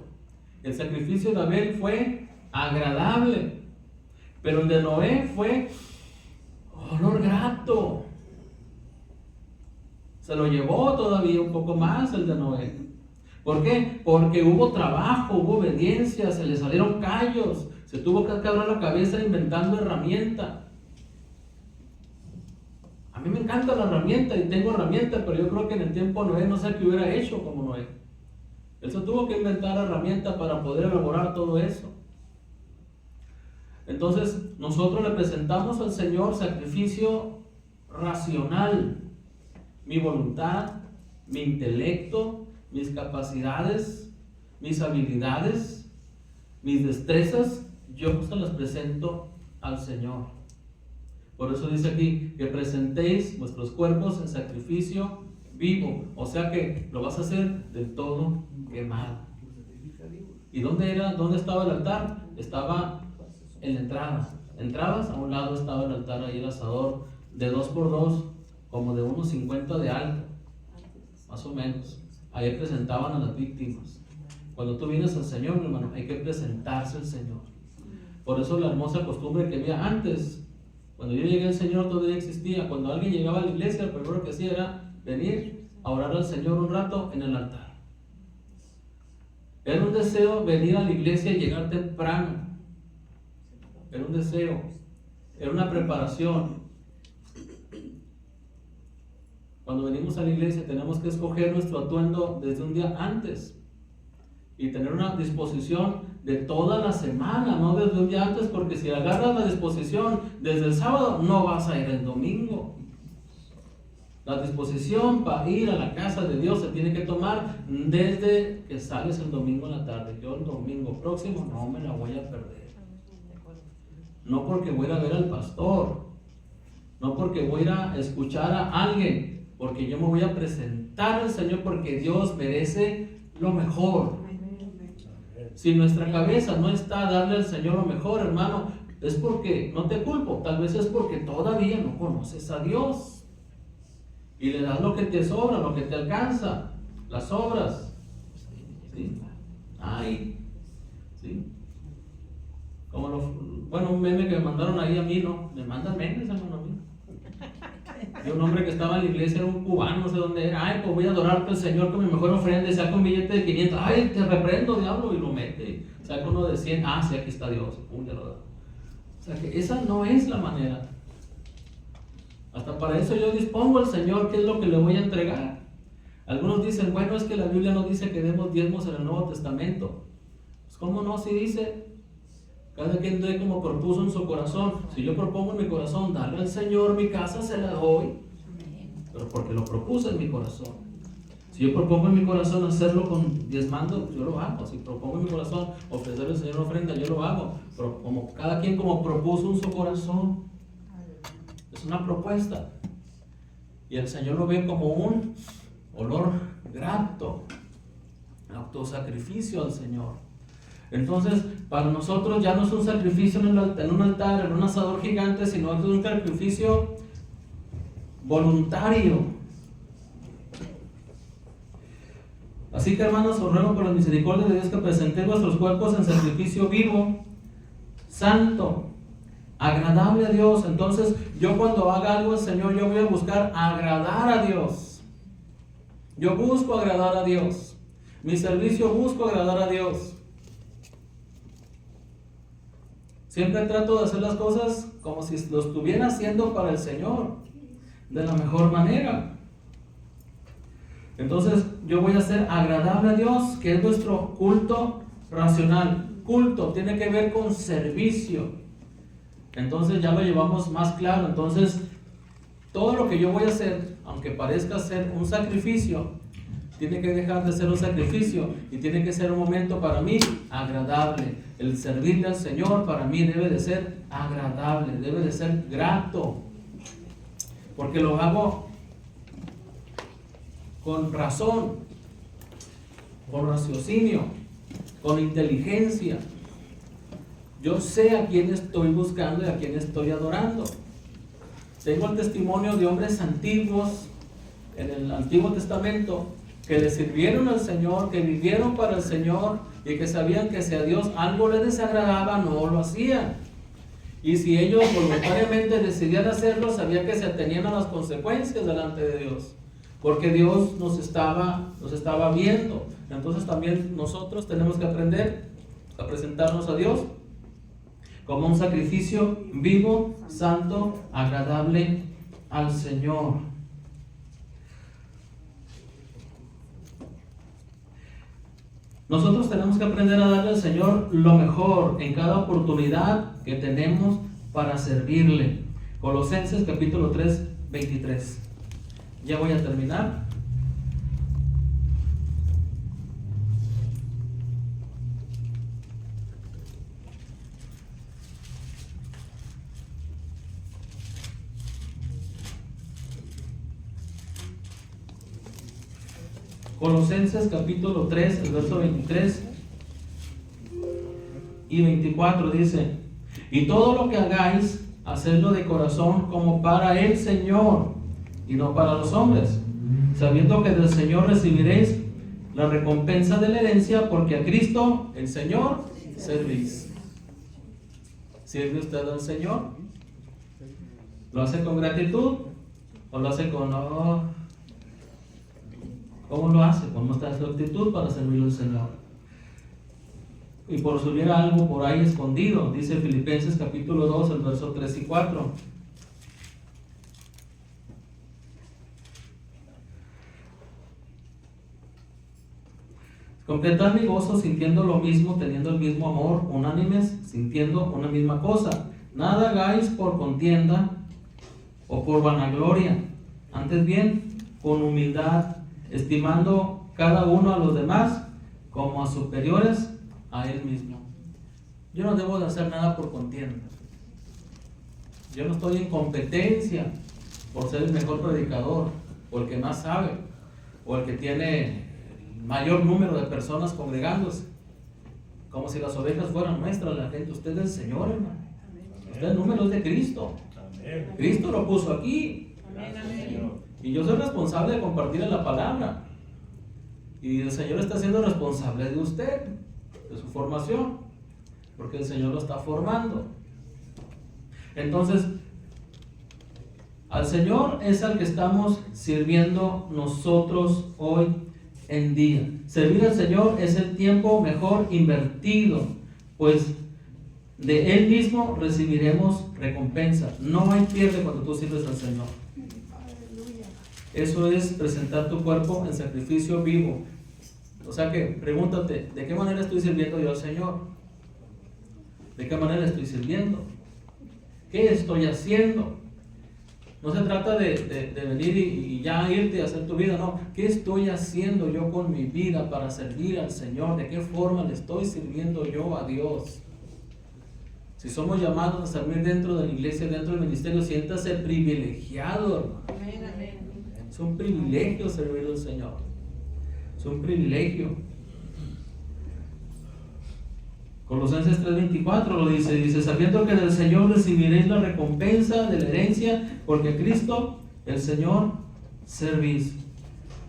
El sacrificio de Abel fue agradable, pero el de Noé fue olor grato. Se lo llevó todavía un poco más el de Noé. ¿Por qué? Porque hubo trabajo, hubo obediencia, se le salieron callos, se tuvo que quebrar la cabeza inventando herramientas. A mí me encanta la herramienta y tengo herramientas, pero yo creo que en el tiempo Noé no sé qué hubiera hecho como Noé. Él se tuvo que inventar herramientas para poder elaborar todo eso. Entonces, nosotros le presentamos al Señor sacrificio racional. Mi voluntad, mi intelecto, mis capacidades, mis habilidades, mis destrezas, yo se las presento al Señor. Por eso dice aquí que presentéis vuestros cuerpos en sacrificio vivo. O sea que lo vas a hacer del todo quemado. ¿Y dónde estaba el altar? Estaba en la entrada. Entrabas, a un lado estaba el altar, ahí el asador de 2x2, como de 1.50 de alto, más o menos. Ahí presentaban a las víctimas. Cuando tú vienes al Señor, mi hermano, hay que presentarse al Señor. Por eso la hermosa costumbre que había antes. Cuando yo llegué al Señor todavía existía. Cuando alguien llegaba a la iglesia, lo primero que hacía era venir a orar al Señor un rato en el altar. Era un deseo venir a la iglesia y llegar temprano. Era un deseo. Era una preparación. Cuando venimos a la iglesia tenemos que escoger nuestro atuendo desde un día antes. Y tener una disposición de toda la semana, no desde un día antes, porque si agarras la disposición desde el sábado, no vas a ir el domingo. La disposición para ir a la casa de Dios se tiene que tomar desde que sales el domingo en la tarde. Yo el domingo próximo no me la voy a perder. No porque voy a ir a ver al pastor, no porque voy a ir a escuchar a alguien, porque yo me voy a presentar al Señor porque Dios merece lo mejor. Si nuestra cabeza no está a darle al Señor lo mejor, hermano, es porque, no te culpo, tal vez es porque todavía no conoces a Dios. Y le das lo que te sobra, lo que te alcanza, las obras. ¿Sí? Ay, ¿sí? Como un meme que me mandaron ahí a mí, ¿no? Me mandan memes, hermano, a mí. Y un hombre que estaba en la iglesia era un cubano, no sé dónde era. Ay, pues voy a adorarte al Señor con mi mejor ofrenda. Y saca un billete de 500. Ay, te reprendo, diablo. Y lo mete. Saca uno de 100. Ah, sí, aquí está Dios. Pum, ya lo da. O sea que esa no es la manera. Hasta para eso yo dispongo al Señor qué es lo que le voy a entregar. Algunos dicen, bueno, es que la Biblia no dice que demos diezmos en el Nuevo Testamento. Pues, ¿cómo no? Si dice. Cada quien dé como propuso en su corazón. Si yo propongo en mi corazón darle al Señor mi casa, se la doy. Pero porque lo propuse en mi corazón. Si yo propongo en mi corazón hacerlo con diezmando, yo lo hago. Si propongo en mi corazón ofrecerle al Señor una ofrenda, yo lo hago. Pero como cada quien como propuso en su corazón. Es una propuesta. Y el Señor lo ve como un olor grato. Autosacrificio al Señor. Entonces, para nosotros ya no es un sacrificio en un altar, en un asador gigante, sino es un sacrificio voluntario. Así que, hermanos, os ruego por la misericordia de Dios que presentéis vuestros cuerpos en sacrificio vivo, santo, agradable a Dios. Entonces, yo cuando haga algo al Señor, yo voy a buscar agradar a Dios. Yo busco agradar a Dios. Mi servicio busco agradar a Dios. Siempre trato de hacer las cosas como si lo estuviera haciendo para el Señor, de la mejor manera. Entonces, yo voy a ser agradable a Dios, que es nuestro culto racional. Culto tiene que ver con servicio. Entonces ya lo llevamos más claro. Entonces, todo lo que yo voy a hacer, aunque parezca ser un sacrificio, tiene que dejar de ser un sacrificio y tiene que ser un momento para mí agradable. El servirle al Señor para mí debe de ser agradable, debe de ser grato, porque lo hago con razón, con raciocinio, con inteligencia. Yo sé a quién estoy buscando y a quién estoy adorando. Tengo el testimonio de hombres antiguos en el Antiguo Testamento que le sirvieron al Señor, que vivieron para el Señor y que sabían que si a Dios algo les desagradaba, no lo hacían. Y si ellos voluntariamente decidían hacerlo, sabían que se atenían a las consecuencias delante de Dios, porque Dios nos estaba viendo. Entonces también nosotros tenemos que aprender a presentarnos a Dios como un sacrificio vivo, santo, agradable al Señor. Nosotros tenemos que aprender a darle al Señor lo mejor en cada oportunidad que tenemos para servirle. Colosenses capítulo 3, 23. Ya voy a terminar. Colosenses capítulo 3, el verso 23 y 24 dice: y todo lo que hagáis, hacedlo de corazón como para el Señor y no para los hombres, sabiendo que del Señor recibiréis la recompensa de la herencia, porque a Cristo el Señor servís. ¿Sirve usted al Señor? ¿Lo hace con gratitud o lo hace con ¿Cómo lo hace? ¿Cómo está su actitud para servirle al Señor? Y por si hubiera algo por ahí escondido, dice Filipenses capítulo 2, el verso 3 y 4. Completad mi gozo sintiendo lo mismo, teniendo el mismo amor, unánimes, sintiendo una misma cosa. Nada hagáis por contienda o por vanagloria, antes bien con humildad, estimando cada uno a los demás como a superiores a él mismo. Yo no debo de hacer nada por contienda. Yo no estoy en competencia por ser el mejor predicador, o el que más sabe, o el que tiene mayor número de personas congregándose, como si las ovejas fueran nuestras. La gente, usted es el Señor, hermano. Usted el número es de Cristo. Cristo lo puso aquí. Y yo soy responsable de compartir la palabra. Y el Señor está siendo responsable de usted, de su formación, porque el Señor lo está formando. Entonces, al Señor es al que estamos sirviendo nosotros hoy en día. Servir al Señor es el tiempo mejor invertido, pues de Él mismo recibiremos recompensa. No hay pierde cuando tú sirves al Señor. Eso es presentar tu cuerpo en sacrificio vivo. O sea que pregúntate, ¿de qué manera estoy sirviendo yo al Señor? ¿De qué manera estoy sirviendo? ¿Qué estoy haciendo? No se trata de venir y ya irte a hacer tu vida, no. ¿Qué estoy haciendo yo con mi vida para servir al Señor? ¿De qué forma le estoy sirviendo yo a Dios? Si somos llamados a servir dentro de la iglesia, dentro del ministerio, siéntase privilegiado, hermano. Amén, amén. Es un privilegio servir al Señor. Es un privilegio. Colosenses 3:24 lo dice, sabiendo que del Señor recibiréis la recompensa de la herencia, porque a Cristo el Señor servís.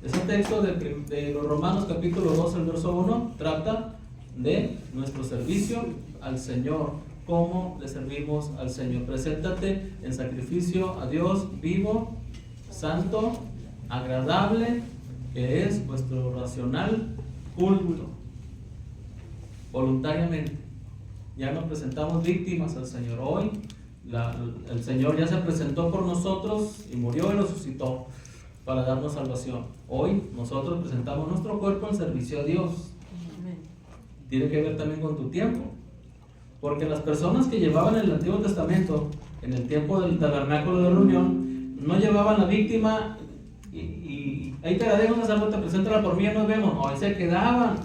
Ese texto de los Romanos capítulo 2, el verso 1, trata de nuestro servicio al Señor. cómo le servimos al Señor. Preséntate en sacrificio a Dios vivo, santo, agradable, que es vuestro racional culto. Voluntariamente. Ya nos presentamos víctimas al Señor. Hoy el Señor ya se presentó por nosotros y murió y resucitó para darnos salvación. Hoy nosotros presentamos nuestro cuerpo en servicio a Dios. Tiene que ver también con tu tiempo. Porque las personas que llevaban el Antiguo Testamento, en el tiempo del tabernáculo de reunión, no llevaban la víctima y ahí te la dejo, sacerdote, preséntala por mí, ya nos vemos. No, ahí se quedaban.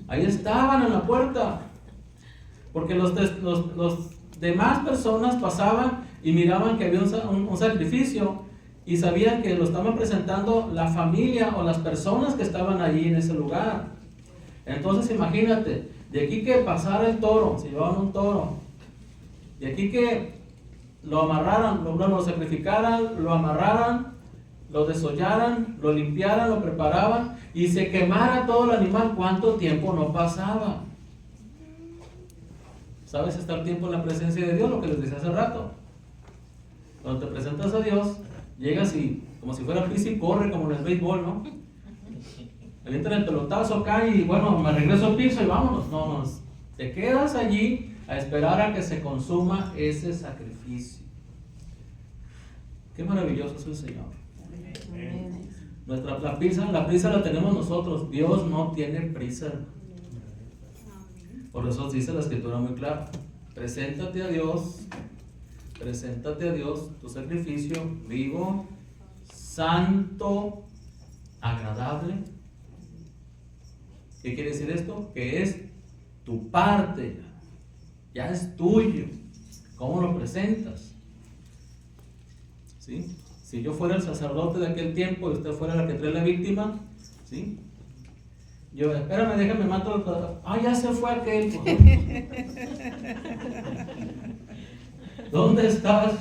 Ahí estaban en la puerta. Porque los demás personas pasaban y miraban que había un sacrificio y sabían que lo estaban presentando la familia o las personas que estaban allí en ese lugar. Entonces imagínate, de aquí que pasara el toro, se llevaban un toro, de aquí que lo amarraran, lo sacrificaran, lo amarraran, lo desollaran, lo limpiaran, lo preparaban y se quemara todo el animal, ¿cuánto tiempo no pasaba? ¿Sabes estar tiempo en la presencia de Dios? Lo que les decía hace rato. Cuando te presentas a Dios, llegas y como si fuera pisa y corre, como en el béisbol, ¿no? Avientan el pelotazo acá y bueno, me regreso al piso y vámonos. No, te quedas allí a esperar a que se consuma ese sacrificio. Qué maravilloso es el Señor. La prisa la tenemos nosotros. Dios no tiene prisa. Por eso dice la Escritura muy clara: preséntate a Dios, tu sacrificio vivo, santo, agradable. ¿Qué quiere decir esto? Que es tu parte, ya es tuyo. ¿Cómo lo presentas? ¿Sí? Si yo fuera el sacerdote de aquel tiempo y usted fuera la que trae la víctima, ¿sí? Yo, espérame, déjame mato el... ya se fue aquel. ¿Dónde estás?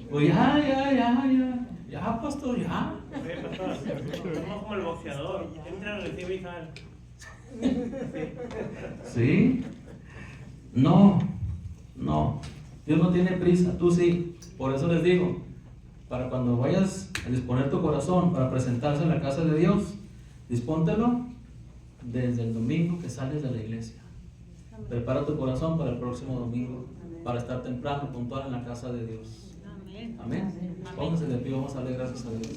Pues ya, pastor, ya. Somos como el boxeador, entra, recibe y sale. ¿Sí? No, Dios no tiene prisa, tú sí. Por eso les digo, para cuando vayas a disponer tu corazón para presentarse en la casa de Dios, dispóntelo desde el domingo que sales de la iglesia. Prepara tu corazón para el próximo domingo, para estar temprano, puntual en la casa de Dios. Amén. Pónganse de pie, vamos a darle gracias a Dios.